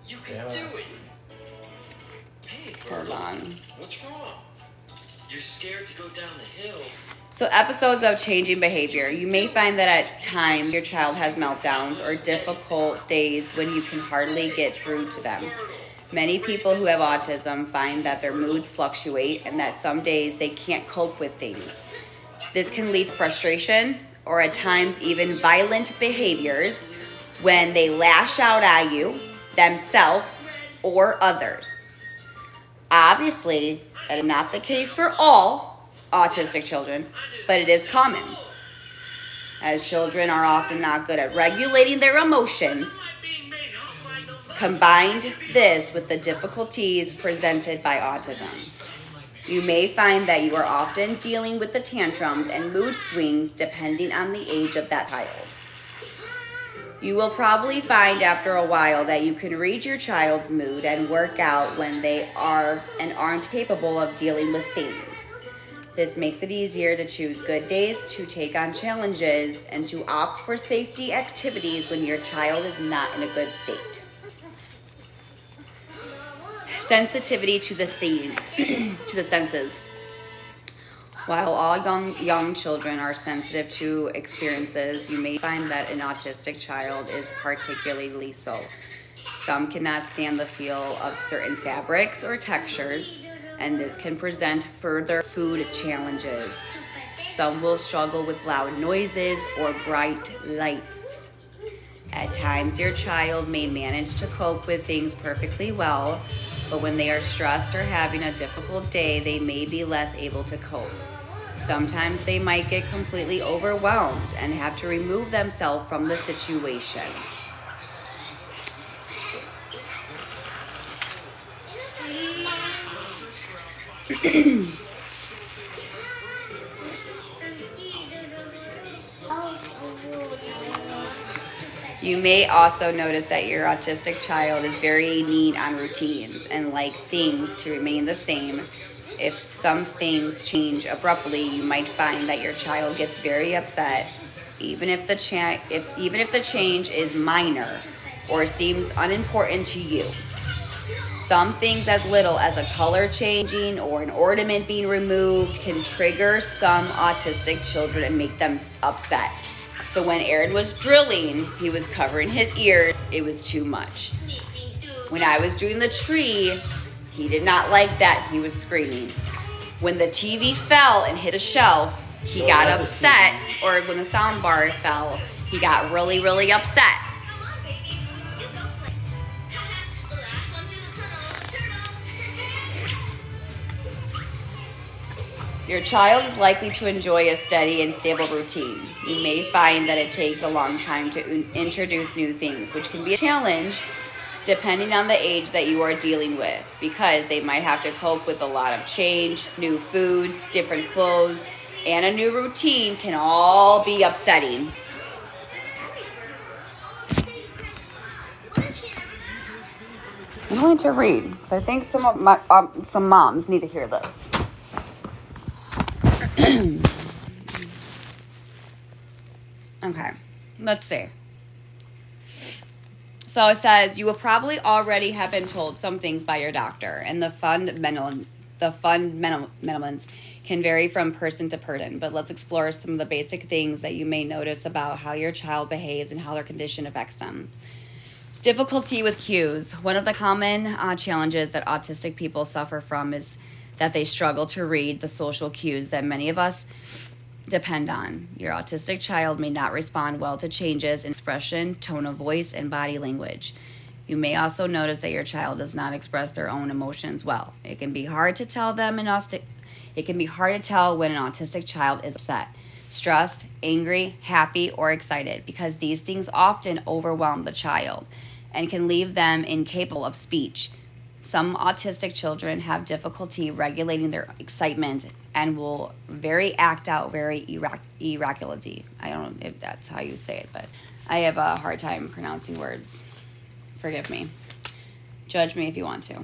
You can do it. Hey, Hold Bertle. on. What's wrong? You're scared to go down the hill. So episodes of changing behavior. You may find that at times your child has meltdowns or difficult days when you can hardly get through to them. Many people who have autism find that their moods fluctuate and that some days they can't cope with things. This can lead to frustration or at times even violent behaviors when they lash out at you, themselves, or others. Obviously, that is not the case for all autistic children, but it is common, as children are often not good at regulating their emotions. Combined this with the difficulties presented by autism, you may find that you are often dealing with the tantrums and mood swings depending on the age of that child. You will probably find after a while that you can read your child's mood and work out when they are and aren't capable of dealing with things. This makes it easier to choose good days to take on challenges and to opt for safety activities when your child is not in a good state. Sensitivity to the senses. While all young children are sensitive to experiences, you may find that an autistic child is particularly so. Some cannot stand the feel of certain fabrics or textures, and this can present further food challenges. Some will struggle with loud noises or bright lights. At times, your child may manage to cope with things perfectly well, but when they are stressed or having a difficult day, they may be less able to cope. Sometimes they might get completely overwhelmed and have to remove themselves from the situation. You may also notice that your autistic child is very neat on routines and like things to remain the same. If some things change abruptly, you might find that your child gets very upset, even if the change is minor or seems unimportant to you. Some things as little as a color changing or an ornament being removed can trigger some autistic children and make them upset. So when Aaron was drilling, he was covering his ears. It was too much. When I was doing the tree, he did not like that. He was screaming. When the TV fell and hit a shelf, he got upset. Or when the sound bar fell, he got really, really upset. Your child is likely to enjoy a steady and stable routine. You may find that it takes a long time to introduce new things, which can be a challenge depending on the age that you are dealing with, because they might have to cope with a lot of change, new foods, different clothes, and a new routine can all be upsetting. I'm going to read, because I think some moms need to hear this. Okay, let's see. So it says, you will probably already have been told some things by your doctor, and the fundamentals can vary from person to person, but let's explore some of the basic things that you may notice about how your child behaves and how their condition affects them. Difficulty with cues. One of the common challenges that autistic people suffer from is that they struggle to read the social cues that many of us depend on. Your autistic child may not respond well to changes in expression, tone of voice, and body language. You may also notice that your child does not express their own emotions well. It can be hard to tell when an autistic child is upset, stressed, angry, happy, or excited, because these things often overwhelm the child and can leave them incapable of speech. Some autistic children have difficulty regulating their excitement and will act out very irregularly. I don't know if that's how you say it, but I have a hard time pronouncing words. Forgive me. Judge me if you want to.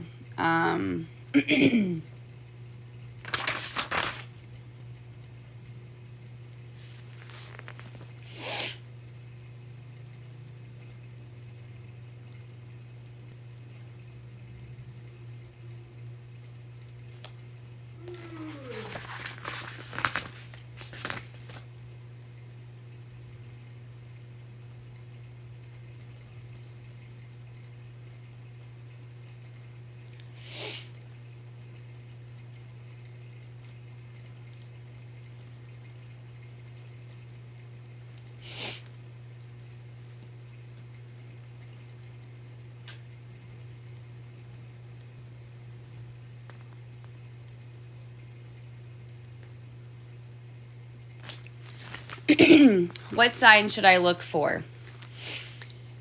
What signs should I look for?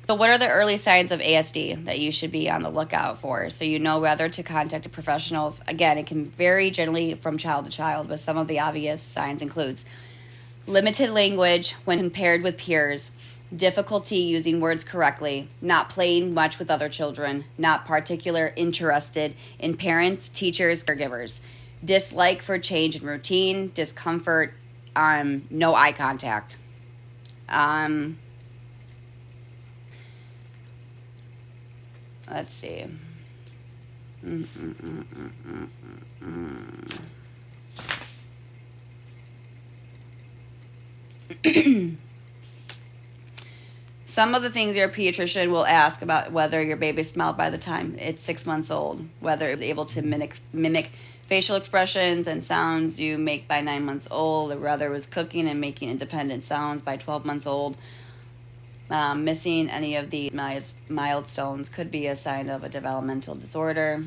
So what are the early signs of ASD that you should be on the lookout for, so you know whether to contact a professional? Again, it can vary generally from child to child, but some of the obvious signs includes limited language when compared with peers, difficulty using words correctly, not playing much with other children, not particularly interested in parents, teachers, caregivers, dislike for change in routine, discomfort, no eye contact. Let's see. Some of the things your pediatrician will ask about: whether your baby smiled by the time it's 6 months old, whether it's able to mimic facial expressions and sounds you make by 9 months old, or whether it was cooking and making independent sounds by 12 months old. Missing any of these milestones could be a sign of a developmental disorder.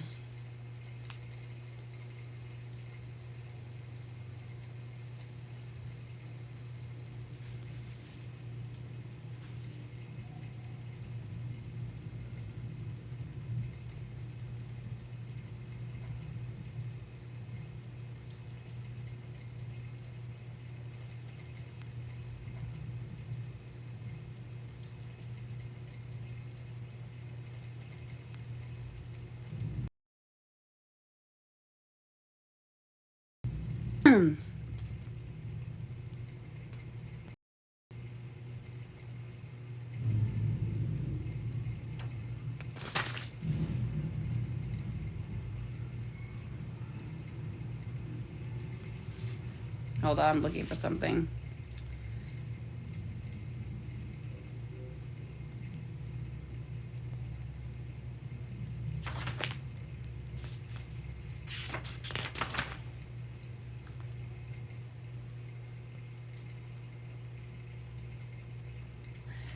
Hold on, I'm looking for something.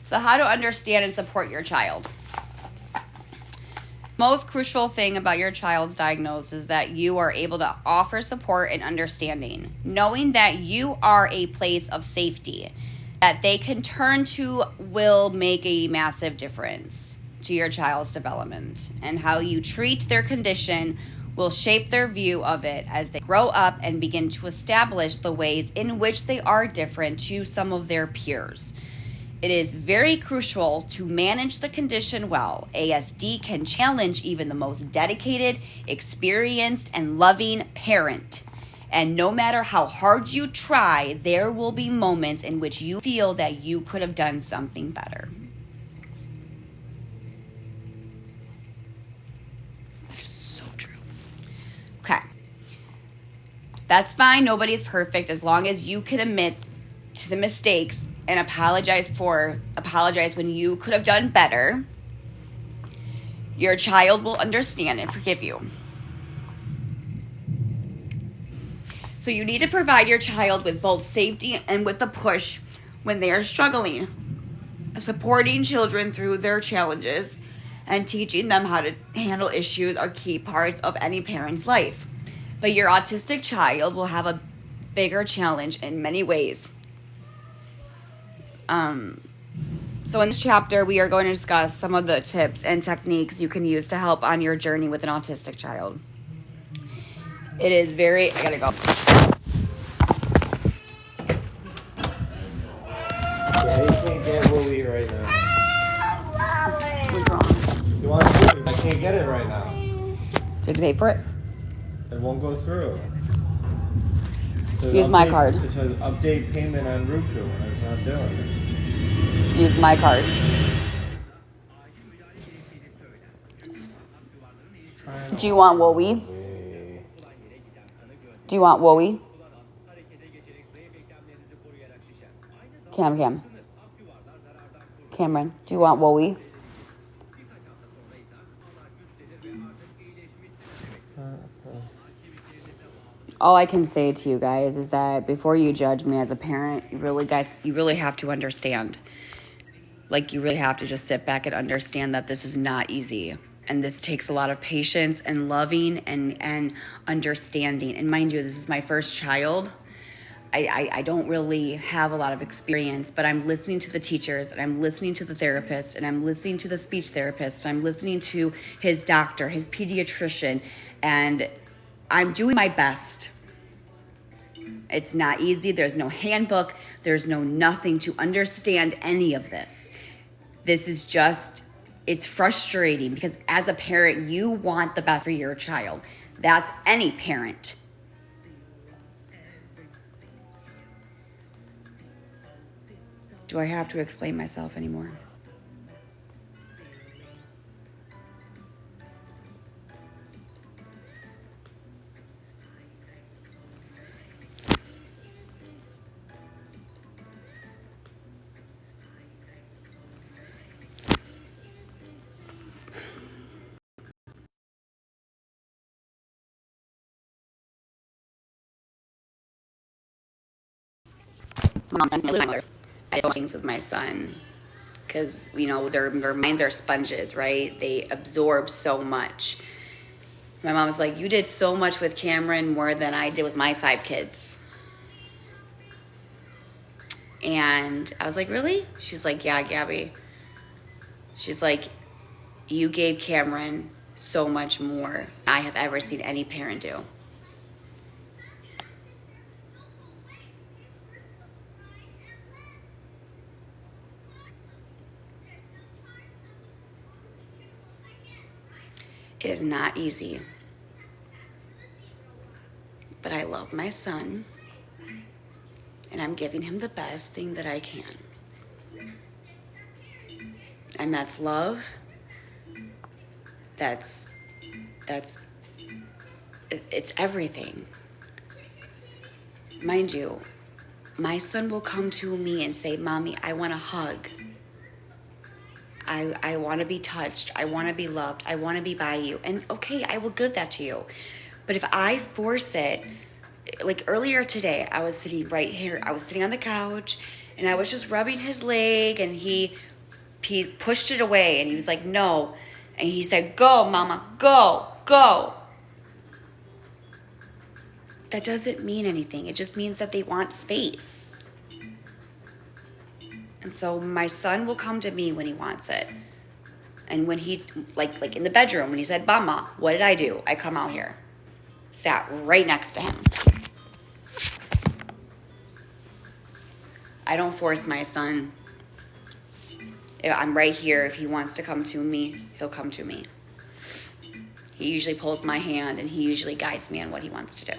So how to understand and support your child. Most crucial thing about your child's diagnosis is that you are able to offer support and understanding, knowing that you are a place of safety that they can turn to will make a massive difference to your child's development, and how you treat their condition will shape their view of it as they grow up and begin to establish the ways in which they are different to some of their peers. It is very crucial to manage the condition well. ASD can challenge even the most dedicated, experienced, and loving parent. And no matter how hard you try, there will be moments in which you feel that you could have done something better. That is so true. Okay. That's fine. Nobody is perfect as long as you can admit to the mistakes and apologize when you could have done better. Your child will understand and forgive you. So you need to provide your child with both safety and with the push when they are struggling. Supporting children through their challenges and teaching them how to handle issues are key parts of any parent's life. But your autistic child will have a bigger challenge in many ways. So in this chapter, we are going to discuss some of the tips and techniques you can use to help on your journey with an autistic child. It is I gotta go. Yeah, you can't get Willie right now. What's wrong? You want to? I can't get it right now. Did you pay for it? It won't go through. It says Use my card. It says update payment on Roku, and it's not doing it. Use my card. Do you want Wowie? Do you want Wowie? Cameron, do you want Wowie? All I can say to you guys is that before you judge me as a parent, you really have to understand. Like, you really have to just sit back and understand that this is not easy. And this takes a lot of patience and loving and understanding. And mind you, this is my first child. I don't really have a lot of experience, but I'm listening to the teachers, and I'm listening to the therapist, and I'm listening to the speech therapist, and I'm listening to his doctor, his pediatrician, and I'm doing my best. It's not easy. There's no handbook. There's no nothing to understand any of this. This is just, it's frustrating because as a parent, you want the best for your child. That's any parent. Do I have to explain myself anymore? Mom and my mother. I do things with my son because, their minds are sponges, right? They absorb so much. My mom was like, you did so much with Cameron, more than I did with my 5 kids. And I was like, really? She's like, yeah, Gabi. She's like, you gave Cameron so much more than I have ever seen any parent do. It is not easy, but I love my son, and I'm giving him the best thing that I can. And that's love. It's everything. Mind you, my son will come to me and say, Mommy, I want a hug. I want to be touched. I want to be loved. I want to be by you. And okay, I will give that to you. But if I force it, like earlier today, I was sitting right here. I was sitting on the couch and I was just rubbing his leg, and he pushed it away and he was like, no. And he said, go, mama, go, go. That doesn't mean anything. It just means that they want space. And so my son will come to me when he wants it. And when he's like in the bedroom, when he said, mama, what did I do? I come out here. Sat right next to him. I don't force my son. If I'm right here. If he wants to come to me, he'll come to me. He usually pulls my hand and he usually guides me on what he wants to do.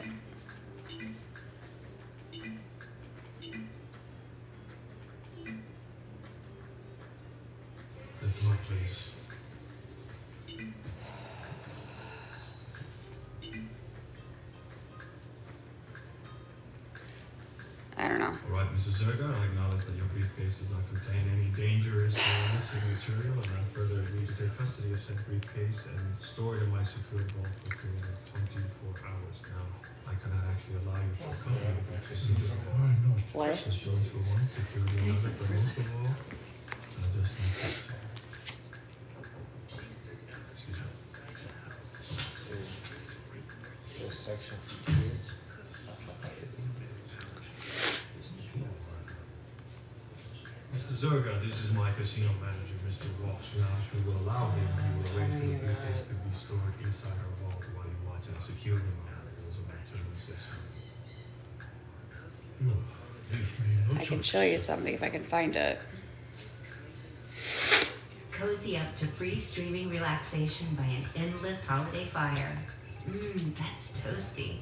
Please. I don't know. All right, Mrs. Zerga, I acknowledge that your briefcase does not contain any dangerous or illicit material, and I further agree to take custody of said briefcase and store it in my secure vault for a period of 24 hours. Now, I cannot actually allow you to accompany the briefcase. What? Insurance for one, security another, but most of all, I just need to... This section for kids. Mr. Zerga, this is my casino manager, Mr. Walsh. Now, if you will allow him, he will arrange for the briefcase to be stored inside our vault while you watch and secure them on the rules of my terminal system. I can show you something if I can find it. Cozy up to free streaming relaxation by an endless holiday fire. That's toasty.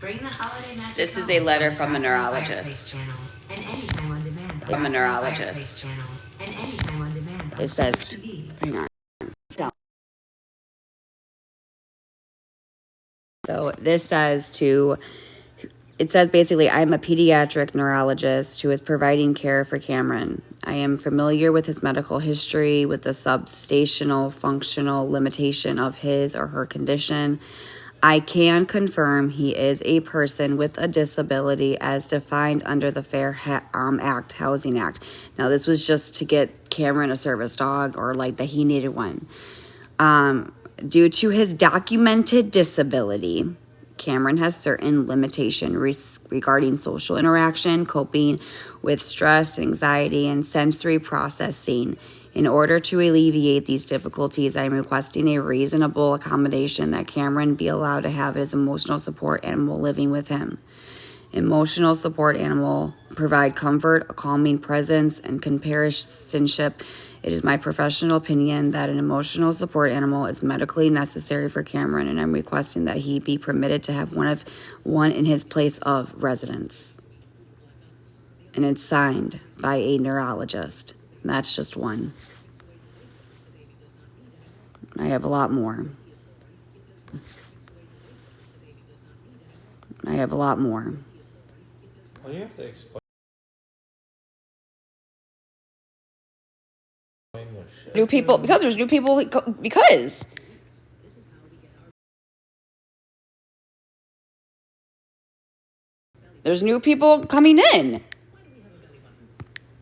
Bring the holiday magic. This is home a letter on from the Fireplace neurologist. Channel, and anytime on demand. From the neurologist. Channel, and anytime on demand. It says, TV. hang on. Down. So this says it says basically, I'm a pediatric neurologist who is providing care for Cameron. I am familiar with his medical history, with the substational functional limitation of his or her condition. I can confirm he is a person with a disability as defined under the Fair Act, Housing Act. Now, this was just to get Cameron a service dog or like that he needed one. Due to his documented disability, Cameron has certain limitations regarding social interaction, coping with stress, anxiety, and sensory processing. In order to alleviate these difficulties, I am requesting a reasonable accommodation that Cameron be allowed to have his emotional support animal living with him. Emotional support animal provide comfort, a calming presence, and companionship. It is my professional opinion that an emotional support animal is medically necessary for Cameron, and I'm requesting that he be permitted to have one in his place of residence. And it's signed by a neurologist. That's just one. I have a lot more. I have a lot more. Well, you have to explain this shit. New people, because there's new people, because. There's new people coming in.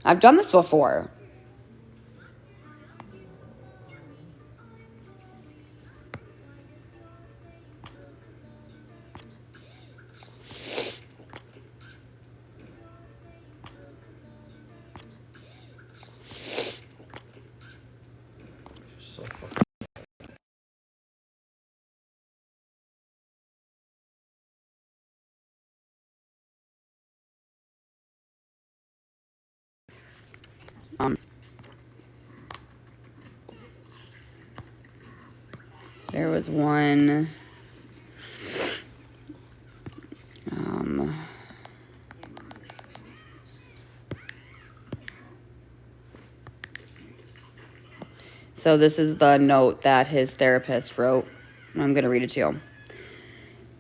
I've done this before. So fucking. There was one. So this is the note that his therapist wrote. I'm going to read it to you.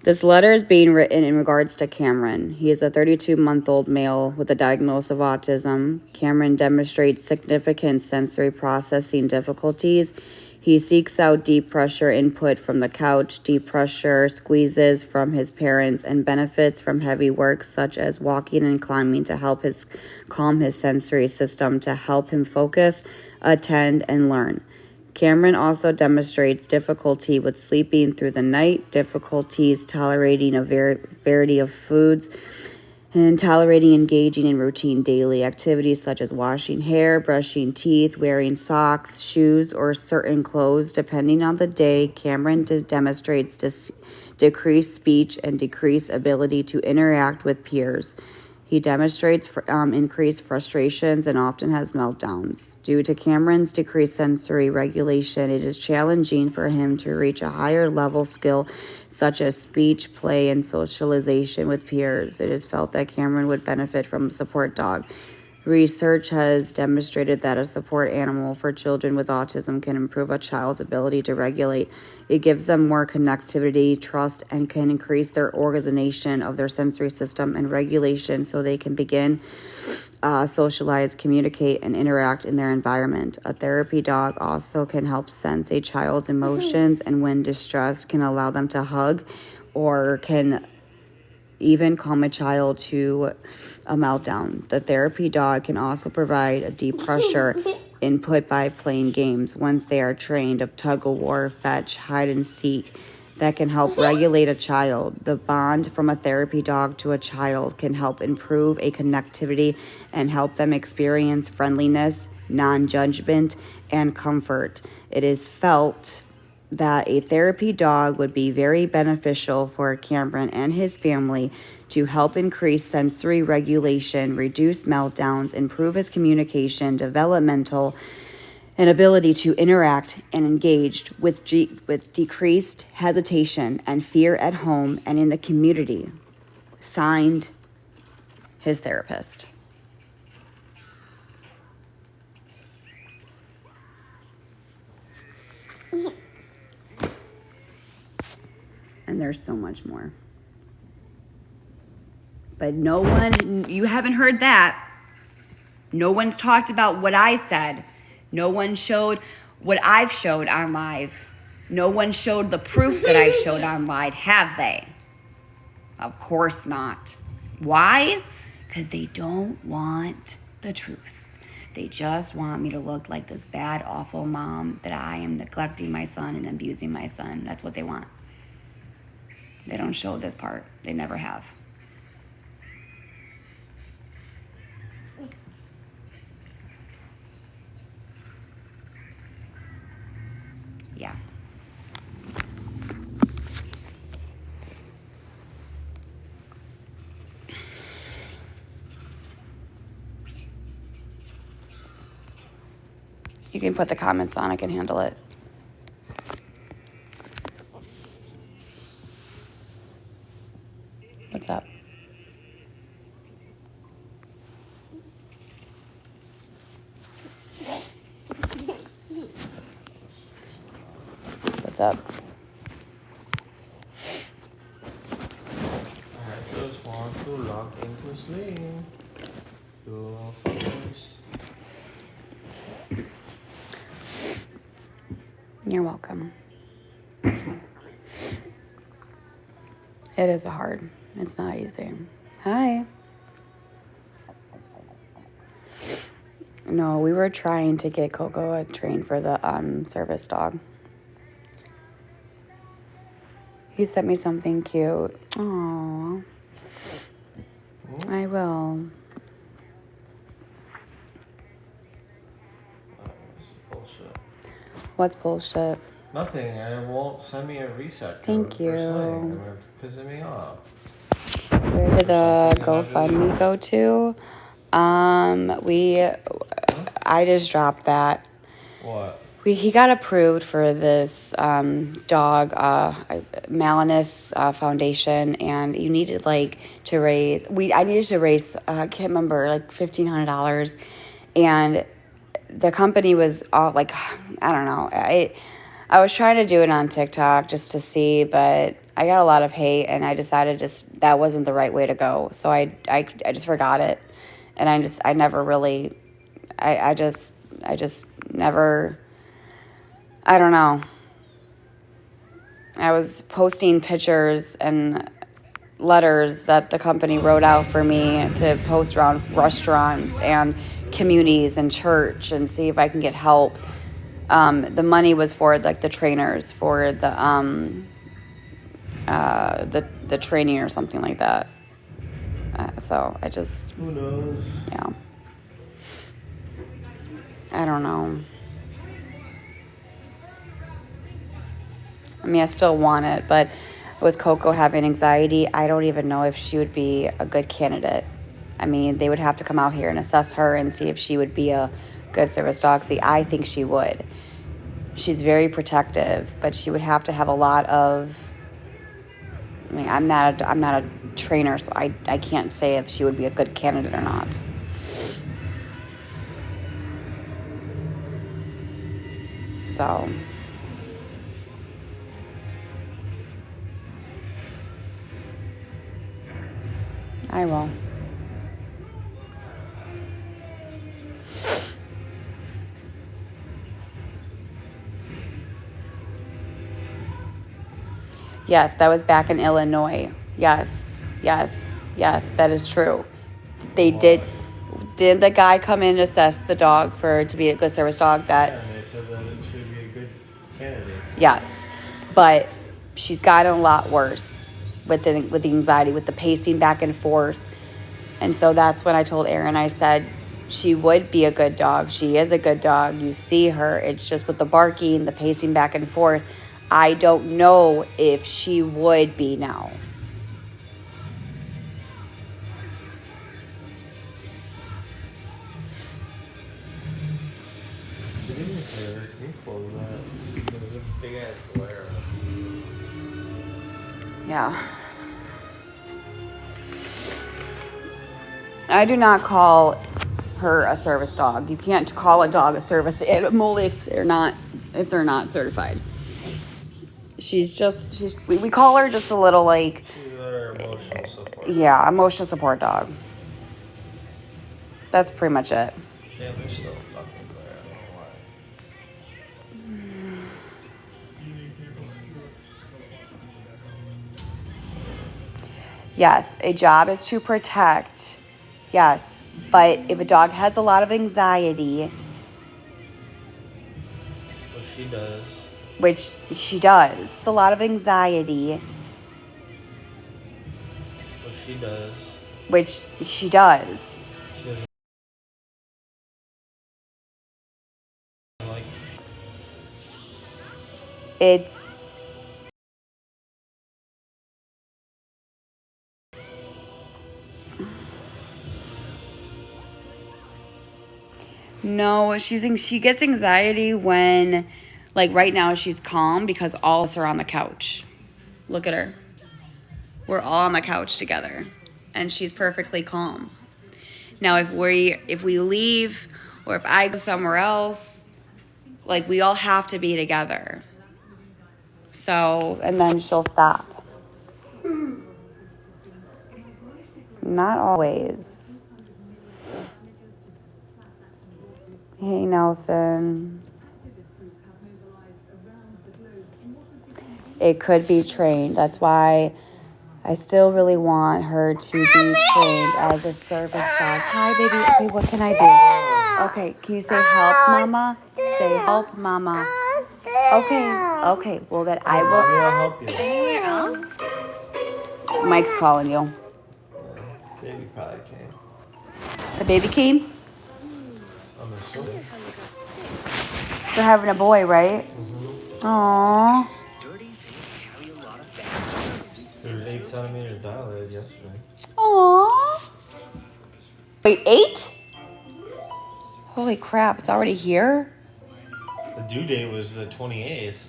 This letter is being written in regards to Cameron. He is a 32-month-old male with a diagnosis of autism. Cameron demonstrates significant sensory processing difficulties. He seeks out deep pressure input from the couch, deep pressure squeezes from his parents, and benefits from heavy work such as walking and climbing to help calm his sensory system, to help him focus, attend, and learn. Cameron also demonstrates difficulty with sleeping through the night, difficulties tolerating a variety of foods, and tolerating engaging in routine daily activities such as washing hair, brushing teeth, wearing socks, shoes, or certain clothes. Depending on the day, Cameron demonstrates decreased speech and decreased ability to interact with peers. He demonstrates increased frustrations and often has meltdowns. Due to Cameron's decreased sensory regulation, it is challenging for him to reach a higher level skill such as speech, play, and socialization with peers. It is felt that Cameron would benefit from a support dog. Research has demonstrated that a support animal for children with autism can improve a child's ability to regulate. It gives them more connectivity, trust, and can increase their organization of their sensory system and regulation so they can begin socialize, communicate, and interact in their environment. A therapy dog also can help sense a child's emotions, and when distressed, can allow them to hug or can even calm a child to a meltdown. The therapy dog can also provide a deep pressure input by playing games once they are trained of tug-of-war, fetch, hide and seek that can help regulate a child. The bond from a therapy dog to a child can help improve a connectivity and help them experience friendliness, non-judgment, and comfort. It is felt that a therapy dog would be very beneficial for Cameron and his family to help increase sensory regulation, reduce meltdowns, improve his communication, developmental, and ability to interact and engage with decreased hesitation and fear at home and in the community. Signed, his therapist. And there's so much more. But no one, you haven't heard that. No one's talked about what I said. No one showed what I've showed on live. No one showed the proof that I showed on live, have they? Of course not. Why? Because they don't want the truth. They just want me to look like this bad, awful mom that I am neglecting my son and abusing my son. That's what they want. They don't show this part. They never have. Yeah. You can put the comments on. I can handle it. What's up? What's up? I just want to lock into sleep. Do first. You're welcome. It is hard. It's not easy. Hi. No, we were trying to get Coco a train for the service dog. He sent me something cute. Aww. I will. Bullshit. What's bullshit? Nothing. It won't send me a reset code. Thank you. For Sling. It's pissing me off. Where did the GoFundMe go to? I just dropped that. What? He got approved for this dog Malinus Foundation, and you needed to raise. I needed to raise. I can't remember, $1,500, and the company was all I don't know. I was trying to do it on TikTok just to see, but I got a lot of hate, and I decided that wasn't the right way to go. So I just forgot it, and I never really. I just never. I don't know. I was posting pictures and letters that the company wrote out for me to post around restaurants and communities and church and see if I can get help. The money was for like the trainers for the training or something like that. So I just, Who knows? yeah, I don't know. I mean, I still want it, but with Coco having anxiety, I don't even know if she would be a good candidate. I mean, they would have to come out here and assess her and see if she would be a good service dog. See, I think she would. She's very protective, but she would have to have a lot of. I mean, I'm not a trainer, so I can't say if she would be a good candidate or not. So. I will. Yes, that was back in Illinois. Yes, that is true. They did. Did the guy come in and assess the dog to be a good service dog? Yeah, and they said that it should be a good candidate. Yes, but she's gotten a lot worse with the anxiety, with the pacing back and forth. And so that's when I told Aaron, I said, she would be a good dog. She is a good dog. You see her. It's just with the barking, the pacing back and forth. I don't know if she would be now. Can you close that? There's a big ass glare. Yeah. I do not call her a service dog. You can't call a dog a service animal if they're not certified. We call her just a little like, She's our emotional support. yeah, emotional support dog. That's pretty much it. Damn, there's still fucking glare. I don't know why. Yes, a job is to protect. Yes, but if a dog has a lot of anxiety, What she does. which she does, a lot of anxiety, What she does. which she does. She doesn't like. It's no, she gets anxiety when, like right now, she's calm because all of us are on the couch. Look at her. We're all on the couch together, and she's perfectly calm. Now, if we leave, or if I go somewhere else, like we all have to be together. So, and then she'll stop. Not always. Hey, Nelson. It could be trained. That's why I still really want her to be trained as a service dog. Hi, baby. Okay, what can I do? Okay, can you say help, Mama? Say help, Mama. Okay. Well, then I will. Maybe I'll help you. Anywhere else? Mike's calling you. Baby probably came. The baby came? I'm assuming. They're having a boy, right? Aww. Dirty things carry a lot of bad germs. There was 8 centimeters dilated yesterday. Aww. Wait, 8? Holy crap, it's already here? The due date was the 28th.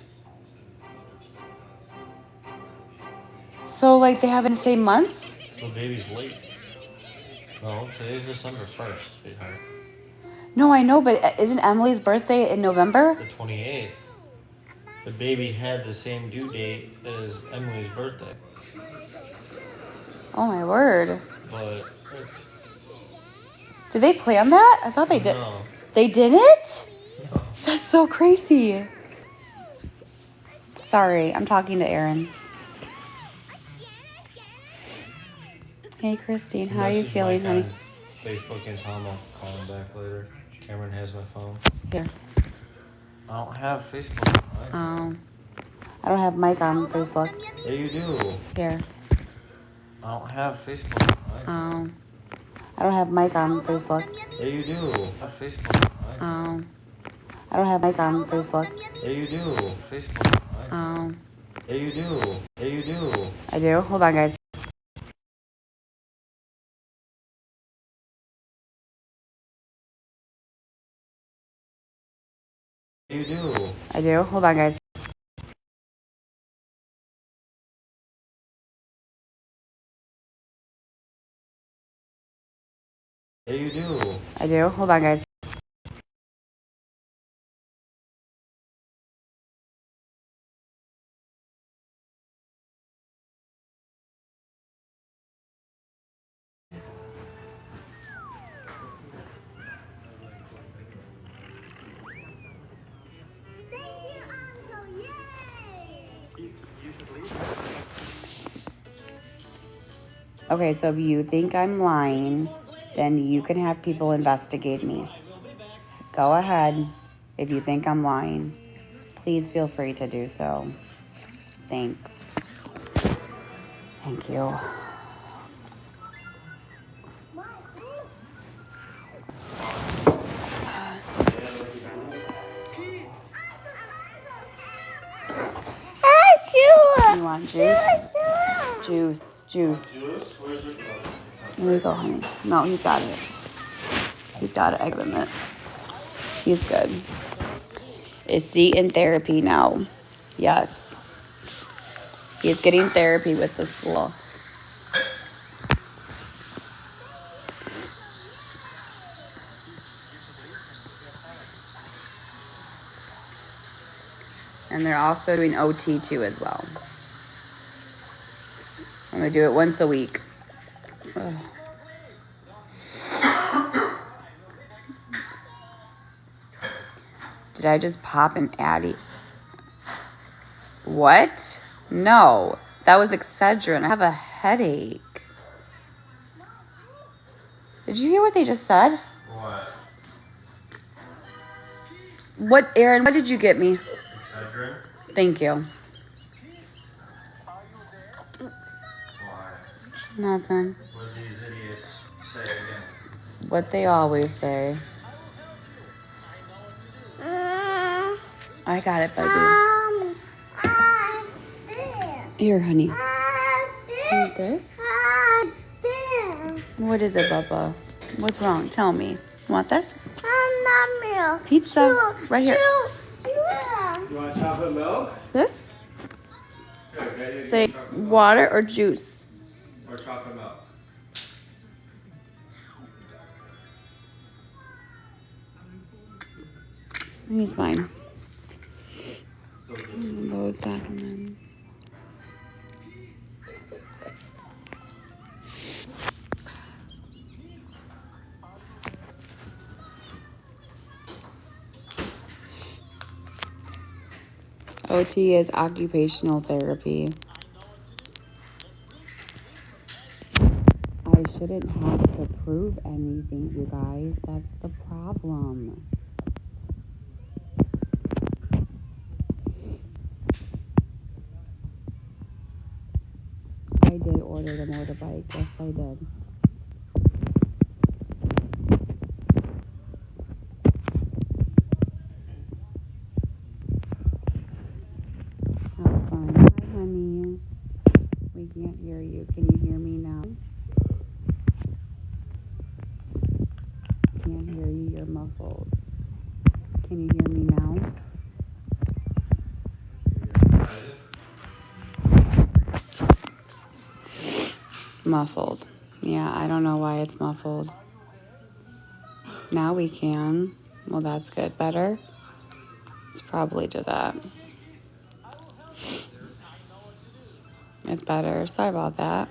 So, like, they have in the same month? So baby's late. No, today's December 1st, sweetheart. No, I know, but isn't Emily's birthday in November? The 28th. The baby had the same due date as Emily's birthday. Oh, my word. But it's... Did they plan that? I thought they did. No. They didn't? That's so crazy. Sorry, I'm talking to Aaron. Hey, Christine, how are you Message feeling, Mike honey? on Facebook and tell him I'll call him back later. Cameron has my phone. Here. I don't have Facebook. Oh. I don't have Mike on Facebook. Yeah, you do. Here. I don't have Facebook. Oh. I don't have Mike on Facebook. Yeah, you do. I have Facebook. Oh. I don't have Mike on Facebook. Yeah, you do. Facebook. Oh. Yeah, you do. Yeah, you do. I do? Hold on, guys. Yeah, you do. I do? Hold on, guys. Yeah, you do. I do? Hold on, guys. Thank you, Uncle. Yay! Okay, so if you think I'm lying, then you can have people investigate me. Go ahead if you think I'm lying. Please feel free to do so. Thanks. Thank you. You want juice? Juice. Here we go, honey. No, he's got it. He's got it. I give him it. He's good. Is he in therapy now? Yes. He's getting therapy with the school. And they're also doing OT too as well. I'm going to do it once a week. Ugh. Did I just pop an Addy? What? No. That was Excedrin. I have a headache. Did you hear what they just said? What? What, Aaron, what did you get me? Excedrin? Thank you. Why? Nothing. What did these idiots say again? What they always say. I got it, baby. Here, honey. Want this? What is it, Bubba? What's wrong? Tell me. Want this? Milk. Pizza. Right here. You want chocolate milk? This? Good. Say water or juice. Or chocolate milk? He's fine. Those documents. OT is occupational therapy. I shouldn't have to prove anything, you guys. That's the problem. I did order the motorbike. Yes, I did. Have fun. Hi, honey. We can't hear you. Can you hear me now? Can't hear you. You're muffled. Can you hear me now? Muffled. Yeah, I don't know why it's muffled. Now we can. Well, that's good. Better? It's probably just that. It's better. Sorry about that.